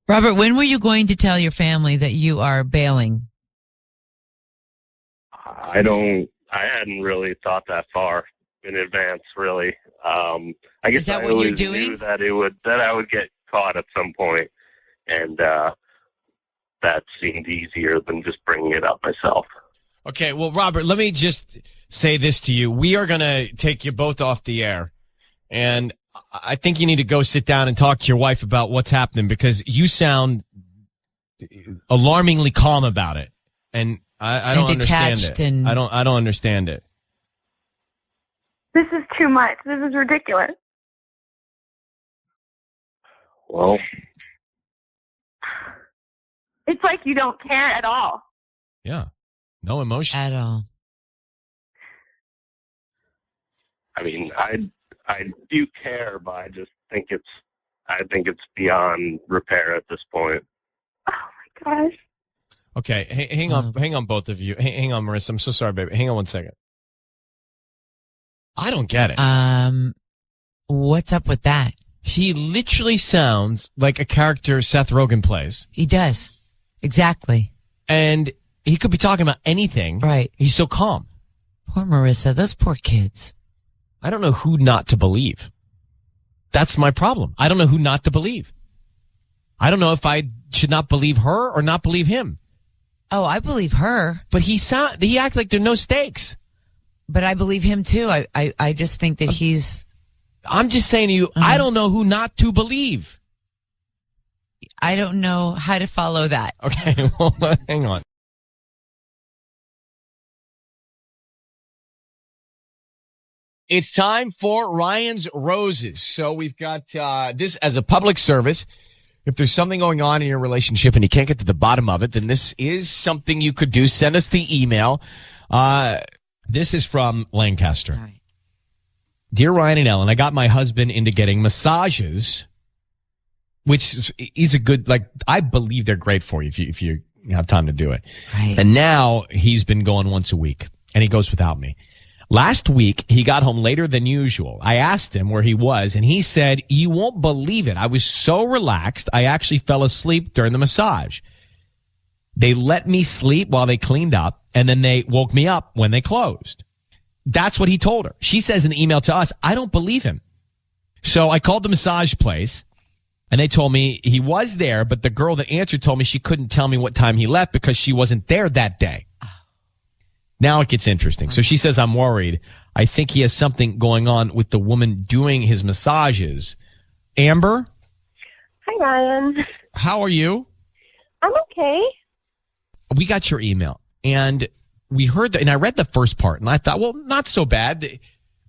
Robert, when were you going to tell your family that you are bailing? I hadn't really thought that far in advance, really. I guess Is that I what you're always doing? knew that I would get caught at some point, and that seemed easier than just bringing it up myself. Okay, well, Robert, let me just say this to you. We are going to take you both off the air, and I think you need to go sit down and talk to your wife about what's happening, because you sound alarmingly calm about it, and I don't understand detached it. and- I don't understand it. This is too much. This is ridiculous. Well, It's like you don't care at all. Yeah, no emotion. At all. I mean, I do care, but I just think it's beyond repair at this point. Oh my gosh. Okay, hang on, both of you. Hang on, Marissa. I'm so sorry, baby. Hang on one second. I don't get it. What's up with that? He literally sounds like a character Seth Rogen plays. He does. Exactly. And he could be talking about anything. Right. He's so calm. Poor Marissa. Those poor kids. I don't know who not to believe. That's my problem. I don't know who not to believe. I don't know if I should not believe her or not believe him. Oh, I believe her. But he acts like there are no stakes. But I believe him too. I just think that he's... I'm just saying to you, I don't know who not to believe. I don't know how to follow that. Okay, well, hang on. It's time for Ryan's Roses. So we've got this as a public service. If there's something going on in your relationship and you can't get to the bottom of it, then this is something you could do. Send us the email. This is from Lancaster. All right. Dear Ryan and Ellen, I got my husband into getting massages, which is a good, I believe they're great for you if you have time to do it. Right. And now he's been going once a week and he goes without me. Last week, he got home later than usual. I asked him where he was, and he said, you won't believe it. I was so relaxed, I actually fell asleep during the massage. They let me sleep while they cleaned up, and then they woke me up when they closed. That's what he told her. She says in the email to us, I don't believe him. So I called the massage place, and they told me he was there, but the girl that answered told me she couldn't tell me what time he left because she wasn't there that day. Now it gets interesting. So she says, I'm worried. I think he has something going on with the woman doing his massages. Amber? Hi, Ryan. How are you? I'm okay. We got your email, and we heard that, and I read the first part, and I thought, well, not so bad.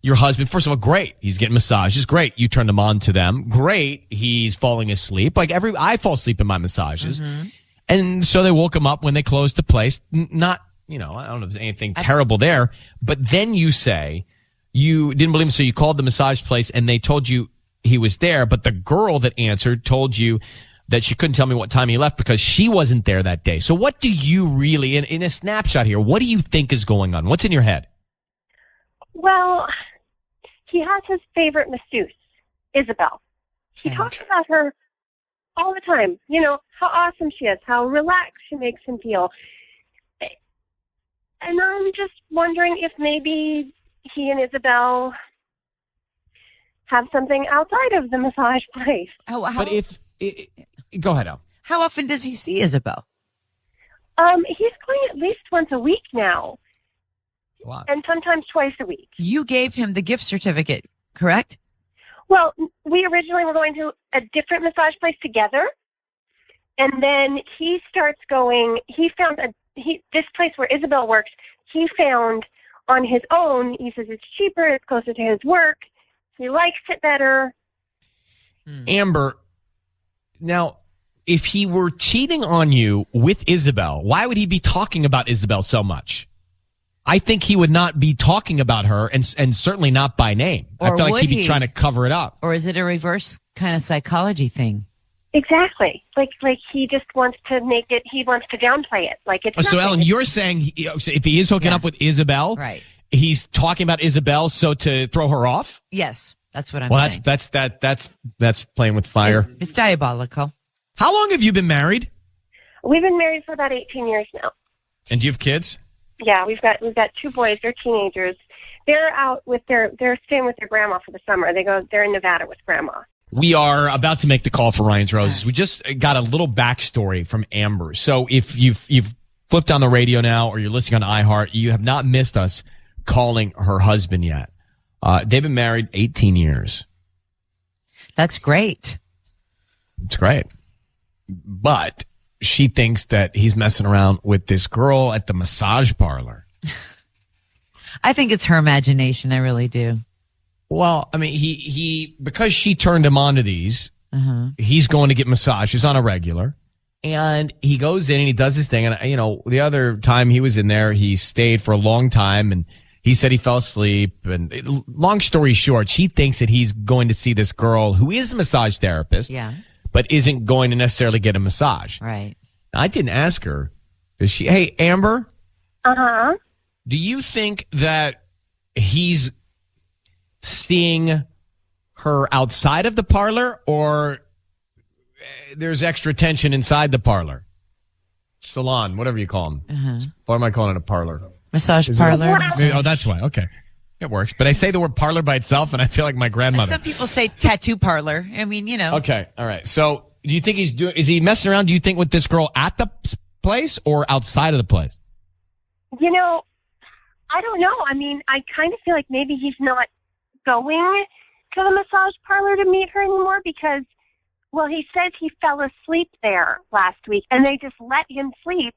Your husband, first of all, great. He's getting massages. Great. You turned him on to them. Great. He's falling asleep. I fall asleep in my massages. Mm-hmm. And so they woke him up when they closed the place. Not, I don't know if there's anything terrible there. But then you say you didn't believe him, so you called the massage place, and they told you he was there. But the girl that answered told you that she couldn't tell me what time he left because she wasn't there that day. So what do you really, in a snapshot here, what do you think is going on? What's in your head? Well, he has his favorite masseuse, Isabel. He talks about her all the time. How awesome she is, how relaxed she makes him feel. And I'm just wondering if maybe he and Isabel have something outside of the massage place. Go ahead, Al. How often does he see Isabel? He's going at least once a week now. Wow. And sometimes twice a week. You gave him the gift certificate, correct? Well, we originally were going to a different massage place together. And then he starts going, this place where Isabel works, he found on his own, he says it's cheaper, it's closer to his work, he likes it better. Amber, now, if he were cheating on you with Isabel, why would he be talking about Isabel so much? I think he would not be talking about her, and certainly not by name. I feel like he'd be trying to cover it up. Or is it a reverse kind of psychology thing? Exactly. Like he just wants to make it, he wants to downplay it. Like it's so, Ellen, you're saying if he is hooking up with Isabel, right, he's talking about Isabel so to throw her off? Yes, that's what I'm saying. That's playing with fire. It's diabolical. How long have you been married? We've been married for about 18 years now. And do you have kids? Yeah, we've got 2 boys. They're teenagers. They're out they're staying with their grandma for the summer. They're in Nevada with grandma. We are about to make the call for Ryan's Roses. We just got a little backstory from Amber. So if you've flipped on the radio now or you're listening on iHeart, you have not missed us calling her husband yet. They've been married 18 years. That's great. It's great. But she thinks that he's messing around with this girl at the massage parlor. I think it's her imagination. I really do. Well, I mean, he because she turned him on to these, he's going to get massages on a regular. And he goes in and he does his thing. And, the other time he was in there, he stayed for a long time and He said he fell asleep. And long story short, she thinks that he's going to see this girl who is a massage therapist, Yeah. but isn't going to necessarily get a massage. Right. I didn't ask her. Hey, Amber, Uh-huh. do you think that he's seeing her outside of the parlor, or there's extra tension inside the parlor? Salon, whatever you call them. Uh-huh. What am I calling it? A parlor? Massage parlor. Oh, that's why. Okay. It works. But I say the word parlor by itself, and I feel like my grandmother. Some people say tattoo parlor. I mean, Okay. All right. So do you think is he messing around, do you think, with this girl at the place or outside of the place? I don't know. I mean, I kind of feel like maybe he's not going to the massage parlor to meet her anymore because, well, he says he fell asleep there last week and they just let him sleep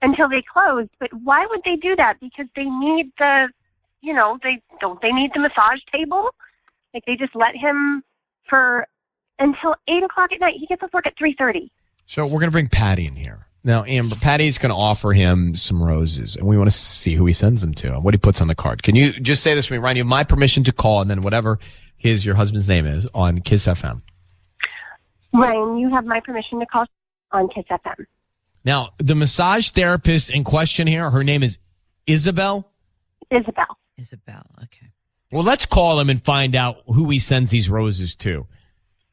until they closed. But why would they do that? Because they need they need the massage table? Like they just let him until 8 o'clock at night. He gets off work at 3:30. So we're going to bring Patty in here. Now, Amber, Patty's going to offer him some roses, and we want to see who he sends them to and what he puts on the card. Can you just say this to me, Ryan? You have my permission to call, and then whatever your husband's name is on Kiss FM. Ryan, you have my permission to call on Kiss FM. Now, the massage therapist in question here, her name is Isabel? Isabel. Okay. Well, let's call him and find out who he sends these roses to.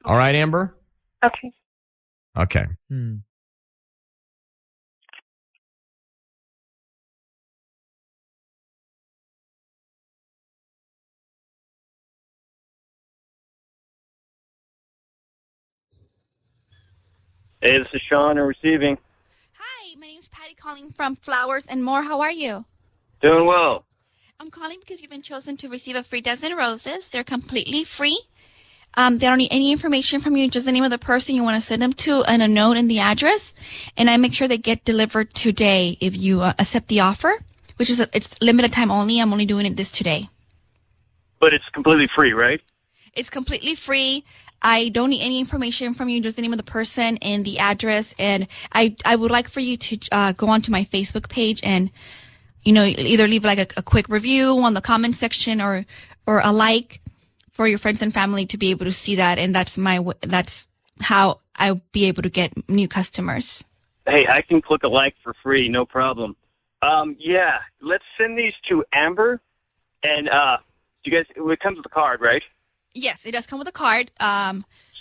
All right, Amber? Okay. Okay. Hey, this is Sean, receiving. Hi, my name's Patty calling from Flowers and More. How are you? Doing well. I'm calling because you've been chosen to receive a free dozen roses. They're completely free. They don't need any information from you, just the name of the person you want to send them to and a note and the address. And I make sure they get delivered today if you accept the offer, which is it's limited time only. I'm only doing it this today. But it's completely free, right? It's completely free. I don't need any information from you, just the name of the person and the address. And I would like for you to go onto my Facebook page and, either leave like a quick review on the comment section or a like for your friends and family to be able to see that. And that's how I'll be able to get new customers. Hey, I can click a like for free, no problem. Yeah, let's send these to Amber. And you guys, it comes with a card, right? Yes, it does come with a card.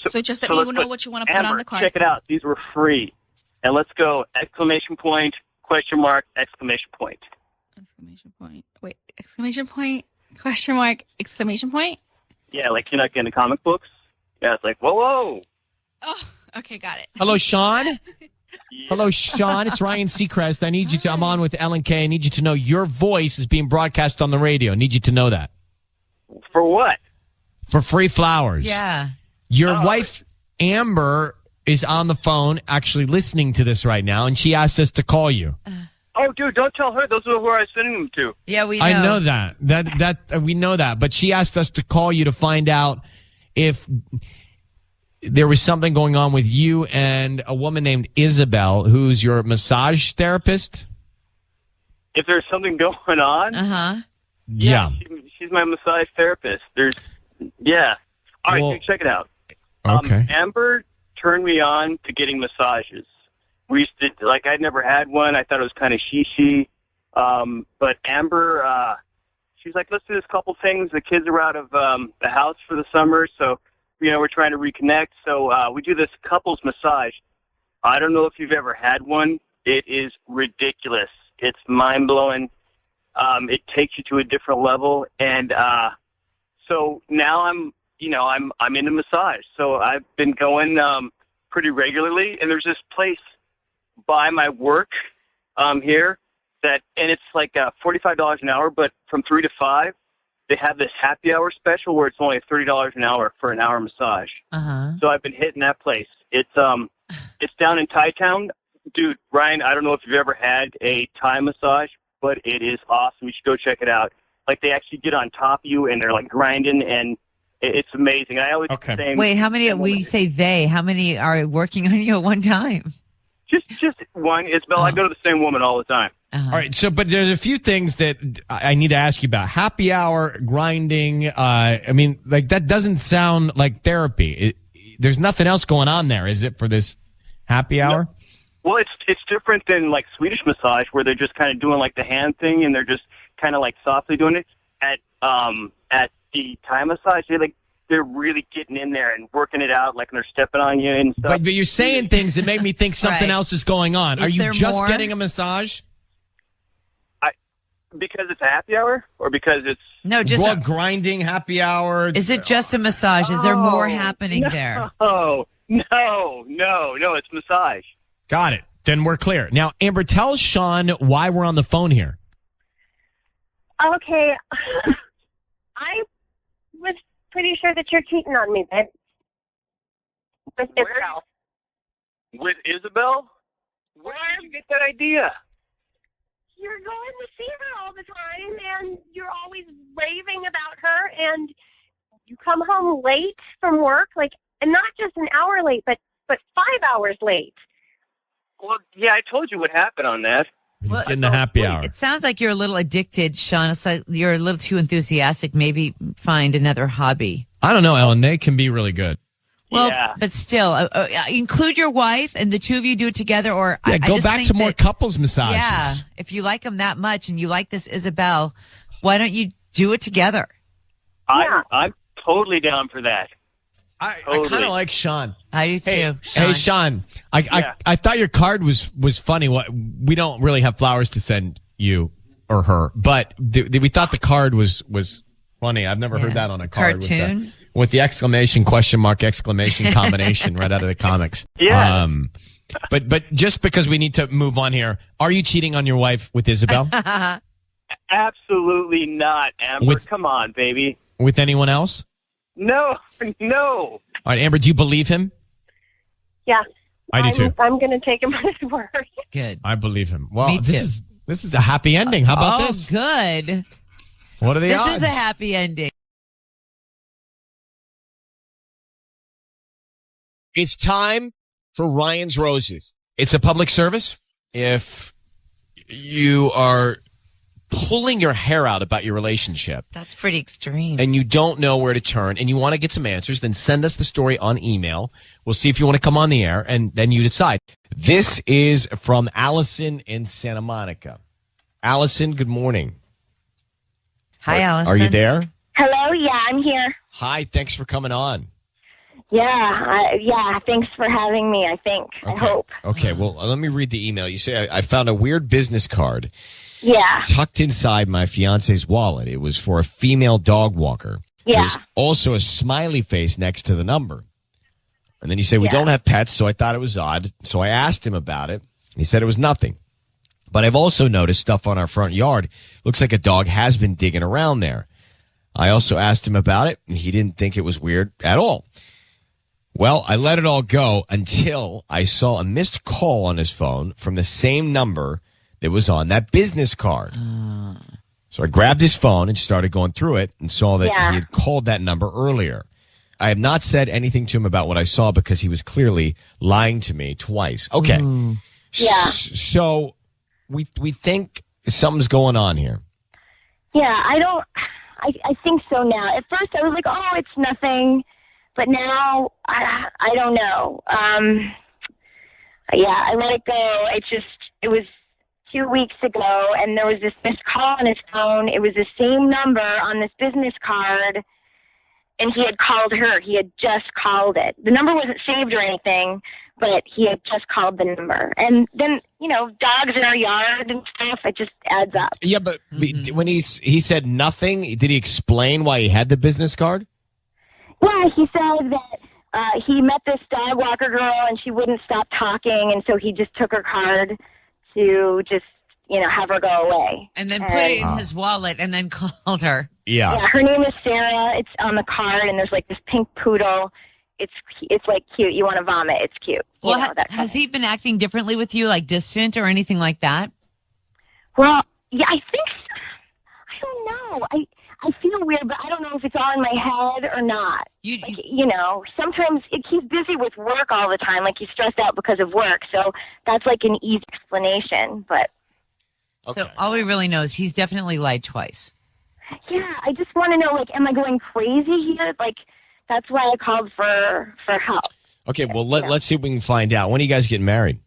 So just let me know what you want to put on the card. Check it out. These were free. And let's go exclamation point, question mark, exclamation point. Exclamation point. Wait, exclamation point, question mark, exclamation point? Yeah, like you're not getting comic books. Yeah, it's like, whoa. Oh, okay, got it. Hello, Sean. Yeah. Hello, Sean. It's Ryan Seacrest. I need you to, I'm on with Ellen K. I need you to know your voice is being broadcast on the radio. I need you to know that. For what? For free flowers. Yeah. Your wife, Amber, is on the phone actually listening to this right now, and she asked us to call you. Oh, dude, don't tell her. Those are who I was sending them to. Yeah, we know. I know that. We know that. But she asked us to call you to find out if there was something going on with you and a woman named Isabel, who's your massage therapist. If there's something going on? Uh-huh. Yeah. She's my massage therapist. Yeah. All right, Well, dude, check it out. Okay. Amber turned me on to getting massages. We used to, I'd never had one. I thought it was kind of she. But Amber, she was like, let's do this couple things. The kids are out of the house for the summer, so, we're trying to reconnect. So we do this couples massage. I don't know if you've ever had one. It is ridiculous. It's mind-blowing. It takes you to a different level. And so now I'm into massage. So I've been going pretty regularly, and there's this place by my work here and it's like $45 an hour, but from 3 to 5, they have this happy hour special where it's only $30 an hour for an hour massage. Uh-huh. So I've been hitting that place. It's down in Thai Town. Dude, Ryan, I don't know if you've ever had a Thai massage, but it is awesome. You should go check it out. Like, they actually get on top of you, and they're, grinding, and it's amazing. I always say... Wait, how many, we say they, how many are working on you at one time? Just one. Isabel, I go to the same woman all the time. All right. So, but there's a few things that I need to ask you about. Happy hour, grinding. I mean, like that doesn't sound like therapy. There's nothing else going on there, is it, for this happy hour? Well, it's different than like Swedish massage where they're just kind of doing like the hand thing and they're just kind of like softly doing it. At the Thai massage, they're really getting in there and working it out, like they're stepping on you and stuff. But you're saying things that make me think something else is going on. Are you just more? getting a massage? Because it's a happy hour, or because it's just grinding happy hour? Is it just a massage? Is there more happening there? No, it's massage. Got it. Then we're clear. Now, Amber, tell Sean why we're on the phone here. Okay. I was pretty sure that you're cheating on me, babe. With Isabel. With Isabel? Where did you get that idea? You're going to see her all the time, and you're always raving about her, and you come home late from work, and not just an hour late, but 5 hours late. Well, yeah, I told you what happened on that. He's getting the happy hour. It sounds like you're a little addicted, Sean. It's like you're a little too enthusiastic. Maybe find another hobby. I don't know, Ellen. They can be really good. Well, but still, include your wife and the two of you do it together. Or go back to more couples massages. Yeah, if you like them that much and you like this Isabel, why don't you do it together? I'm totally down for that. I kind of like Sean. I do too. Hey, Sean. I thought your card was funny. We don't really have flowers to send you or her, but we thought the card was funny. I've never heard that on a card. Cartoon? With the exclamation, question mark, exclamation combination right out of the comics. Yeah. But just because we need to move on here, are you cheating on your wife with Isabel? Absolutely not, Amber. Come on, baby. With anyone else? No. All right, Amber, do you believe him? Yeah. I do too. I'm going to take him at his word. Good. I believe him. Well, Me too. this is a happy ending. How about this? Good. What are the odds? This is a happy ending. It's time for Ryan's Roses. It's a public service. If you are pulling your hair out about your relationship, that's pretty extreme, and you don't know where to turn and you want to get some answers, then send us the story on email. We'll see if you want to come on the air, and then you decide. This is from Allison in Santa Monica. Allison, good morning. Hi, Allison. Are you there? Hello? Yeah, I'm here. Hi, thanks for coming on. Yeah, thanks for having me, I think. Okay. I hope. Okay, well, let me read the email. You say, I found a weird business card tucked inside my fiance's wallet. It was for a female dog walker. Yeah. There was also a smiley face next to the number. And then you say, we don't have pets, so I thought it was odd. So I asked him about it. He said it was nothing. But I've also noticed stuff on our front yard. Looks like a dog has been digging around there. I also asked him about it, and he didn't think it was weird at all. Well, I let it all go until I saw a missed call on his phone from the same number that was on that business card. So I grabbed his phone and started going through it and saw that he had called that number earlier. I have not said anything to him about what I saw because he was clearly lying to me twice. Okay. So we think something's going on here. Yeah, I think so now. At first I was like, oh, it's nothing. But now, I don't know. I let it go. It was 2 weeks ago, and there was this missed call on his phone. It was the same number on this business card, and he had called her. He had just called it. The number wasn't saved or anything, but he had just called the number. And then, dogs in our yard and stuff, it just adds up. Yeah, but when he said nothing, did he explain why he had the business card? Yeah, he said that he met this dog walker girl and she wouldn't stop talking, and so he just took her card to just, have her go away. And then put it in his wallet and then called her. Yeah. Yeah, her name is Sarah. It's on the card, and there's like this pink poodle. It's like cute. You want to vomit. It's cute. Well, has he been acting differently with you, like distant or anything like that? Well, yeah, I think so. I don't know. I feel weird, but I don't know if it's all in my head or not. Sometimes he's busy with work all the time. Like, he's stressed out because of work. So that's like an easy explanation. But So all we really know is he's definitely lied twice. Yeah, I just want to know, like, am I going crazy here? Like, that's why I called for help. Okay, well, let's see if we can find out. When are you guys getting married?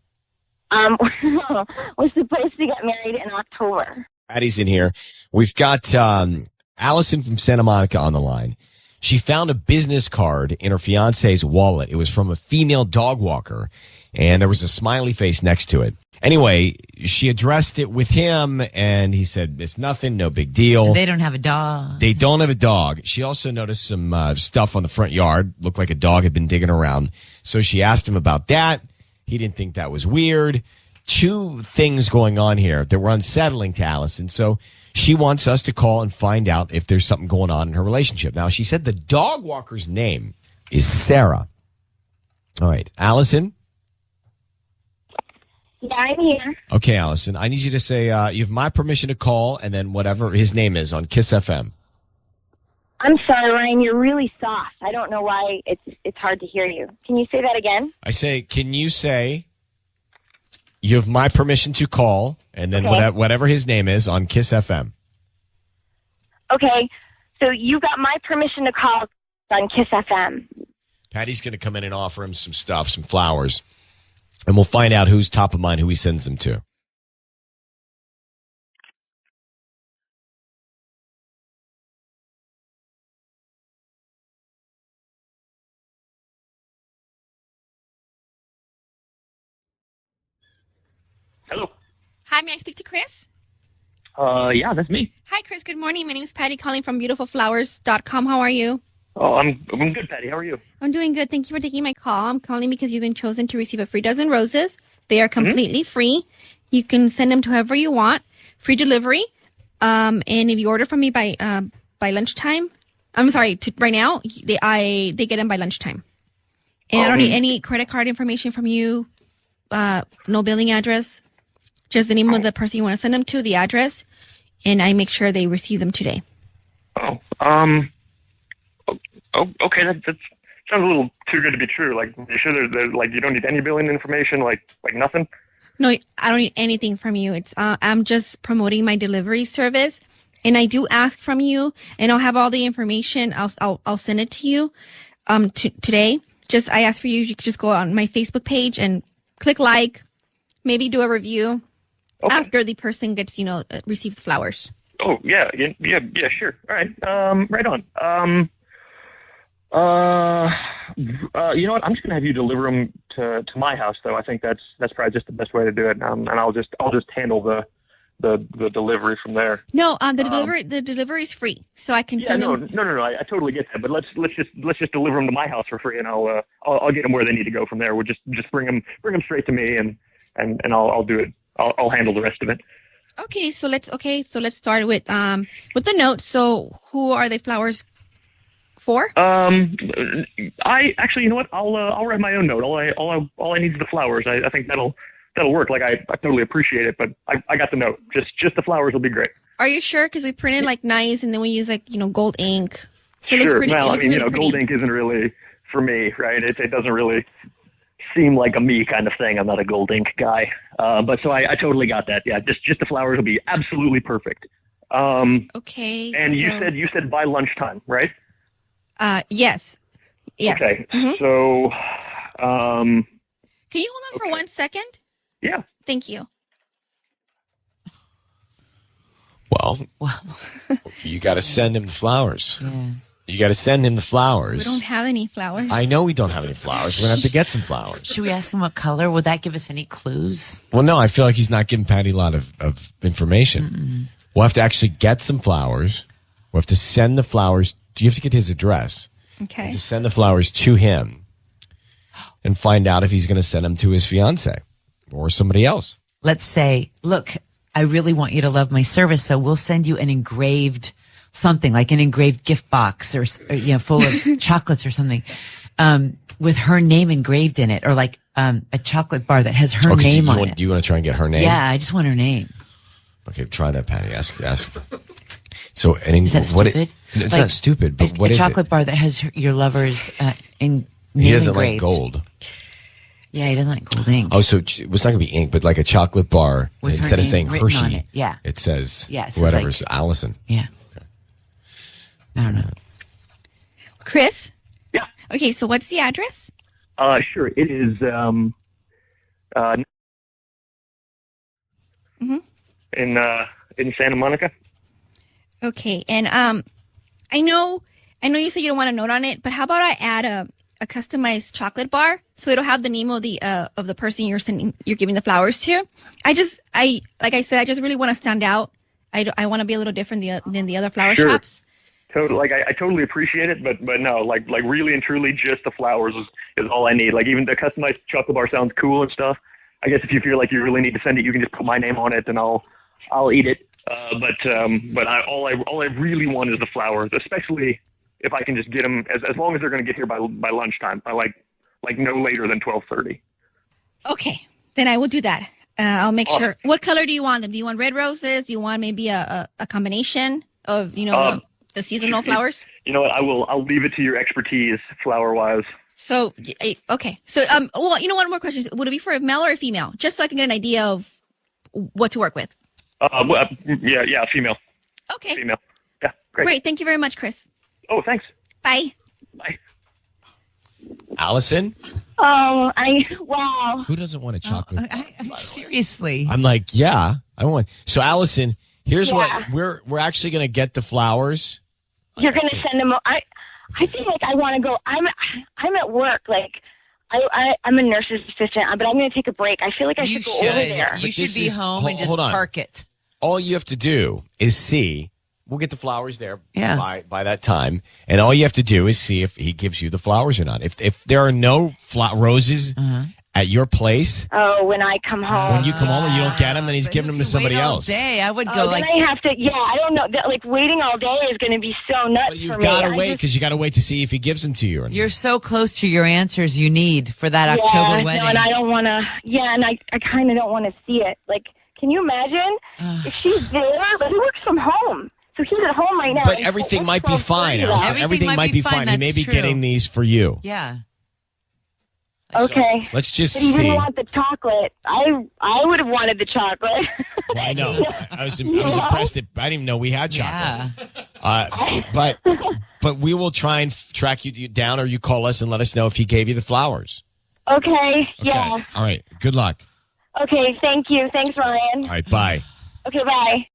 We're supposed to get married in October. Patty's in here. We've got Allison from Santa Monica on the line. She found a business card in her fiance's wallet. It was from a female dog walker, and there was a smiley face next to it. Anyway, she addressed it with him, and he said, it's nothing, no big deal. They don't have a dog. They don't have a dog. She also noticed some stuff on the front yard. Looked like a dog had been digging around. So she asked him about that. He didn't think that was weird. Two things going on here that were unsettling to Allison. So she wants us to call and find out if there's something going on in her relationship. Now, she said the dog walker's name is Sarah. All right, Allison? Yeah, I'm here. Okay, Allison, I need you to say you have my permission to call and then whatever his name is on Kiss FM. I'm sorry, Ryan. You're really soft. I don't know why it's hard to hear you. Can you say that again? I say, can you say you have my permission to call and then whatever his name is on Kiss FM? Okay, so you got my permission to call on Kiss FM. Patty's going to come in and offer him some stuff, some flowers, and we'll find out who's top of mind, who he sends them to. Hello. Hi, may I speak to Chris? Yeah, that's me. Hi, Chris. Good morning. My name is Patty calling from beautifulflowers.com. How are you? Oh, I'm good, Patty. How are you? I'm doing good. Thank you for taking my call. I'm calling because you've been chosen to receive a free dozen roses. They are completely free. You can send them to whoever you want. Free delivery. And if you order from me by lunchtime, I'm sorry, right now, they get them by lunchtime. And I don't need any credit card information from you. No billing address. Just the name of the person you want to send them to, the address, and I make sure they receive them today. Okay. That sounds a little too good to be true. Like, you sure there's like you don't need any billing information, like nothing? No, I don't need anything from you. It's I'm just promoting my delivery service, and I do ask from you, and I'll have all the information. I'll send it to you today. Just I ask for you. You can just go on my Facebook page and click like, maybe do a review. Okay. After the person gets, receives flowers. Oh, yeah, sure. All right. Right on. You know what? I'm just gonna have you deliver them to my house, though. I think that's probably just the best way to do it. And I'll just handle the delivery from there. No, the delivery is free, so I can send them. No. I totally get that, but let's just deliver them to my house for free, and I'll get them where they need to go from there. We'll just bring them straight to me, and I'll do it. I'll handle the rest of it. Okay, so let's start with the note. So who are the flowers for? I actually, you know what? I'll write my own note. All I need is the flowers. I think that'll work. Like I totally appreciate it, but I got the note. Just the flowers will be great. Are you sure? Because we printed like nice, and then we use gold ink. So sure. It looks pretty, well, really gold ink isn't really for me, right? It doesn't really seem like a me kind of thing. I'm not a gold ink guy. But so I totally got that. Yeah, just the flowers will be absolutely perfect. Okay. And you said by lunchtime, right? Yes. Okay. Mm-hmm. So, can you hold on for 1 second? Yeah. Thank you. Well, you got to send him the flowers. Yeah. You got to send him the flowers. We don't have any flowers. I know we don't have any flowers. We're going to have to get some flowers. Should we ask him what color? Will that give us any clues? Well, no, I feel like he's not giving Patty a lot of information. Mm-mm. We'll have to actually get some flowers. We'll have to send the flowers. Do you have to get his address? Okay. We'll have to send the flowers to him and find out if he's going to send them to his fiance or somebody else. Let's say, look, I really want you to love my service, so we'll send you an engraved something, like an engraved gift box or full of chocolates or something, with her name engraved in it, or like a chocolate bar that has her name on it. Do you want to try and get her name? Yeah, I just want her name. Okay, try that, Patty. Ask. So, is that stupid? It's not stupid, but what is it? A chocolate bar that has your lover's name He doesn't engraved. like gold. Yeah, he doesn't like gold ink. Oh, so it's not going to be ink, but like a chocolate bar. With her Instead of name saying written Hershey, on it. Yeah. it says Yeah, it says whatever. like- So Allison. Yeah. I don't know. Chris? Yeah. Okay, so what's the address? Sure. It is in Santa Monica. Okay, and I know you said you don't want a note on it, but how about I add a customized chocolate bar so it'll have the name of the person you're giving the flowers to. Like I said, I just really want to stand out. I want to be a little different than the other flower Sure. shops. Totally, like I totally appreciate it, but no, like really and truly, just the flowers is all I need. Like even the customized chocolate bar sounds cool and stuff. I guess if you feel like you really need to send it, you can just put my name on it, and I'll eat it. All I really want is the flowers, especially if I can just get them as long as they're going to get here by lunchtime. I like no later than 12:30. Okay, then I will do that. I'll make sure. What color do you want them? Do you want red roses? Do you want maybe a combination of the seasonal flowers? You know what? I'll leave it to your expertise, flower wise. So okay. So well, one more question. Would it be for a male or a female? Just so I can get an idea of what to work with. Yeah, female. Okay. Female. Yeah, great. Great. Thank you very much, Chris. Oh, thanks. Bye. Bye. Allison? Oh, wow. Who doesn't want a chocolate? Seriously. I'm like, yeah, I want. So Allison, here's Yeah. what we're actually going to get the flowers. You're going to send them. I feel like I want to go. I'm at work. Like, I'm a nurse's assistant, but I'm going to take a break. I feel like I should go over there. You should be home and just hold on. park it. All you have to do is see. We'll get the flowers there by that time, and all you have to do is see if he gives you the flowers or not. If there are no roses at your place, when I come home, when you come home and you don't get them, then he's giving them to somebody else. Day, I would go then I have to. Yeah, I don't know. Like waiting all day is going to be so nuts But you've for got me. to wait because you got to wait to see if he gives them to you. Or not. You're so close to your answers you need for that October wedding. No, and I don't want to. Yeah, and I kind of don't want to see it. Like, can you imagine if she's there? But he works from home. So he's at home right now. But everything might be fine, Allison. Everything might be fine. He may be getting these for you. Yeah. Okay. Let's just but he see. didn't want the chocolate. I would have wanted the chocolate. Well, I know. I was impressed that I didn't even know we had chocolate. Yeah. But we will try and track you down, or you call us and let us know if he gave you the flowers. Okay. Yeah. All right. Good luck. Okay. Thank you. Thanks, Ryan. All right. Bye. Okay. Bye.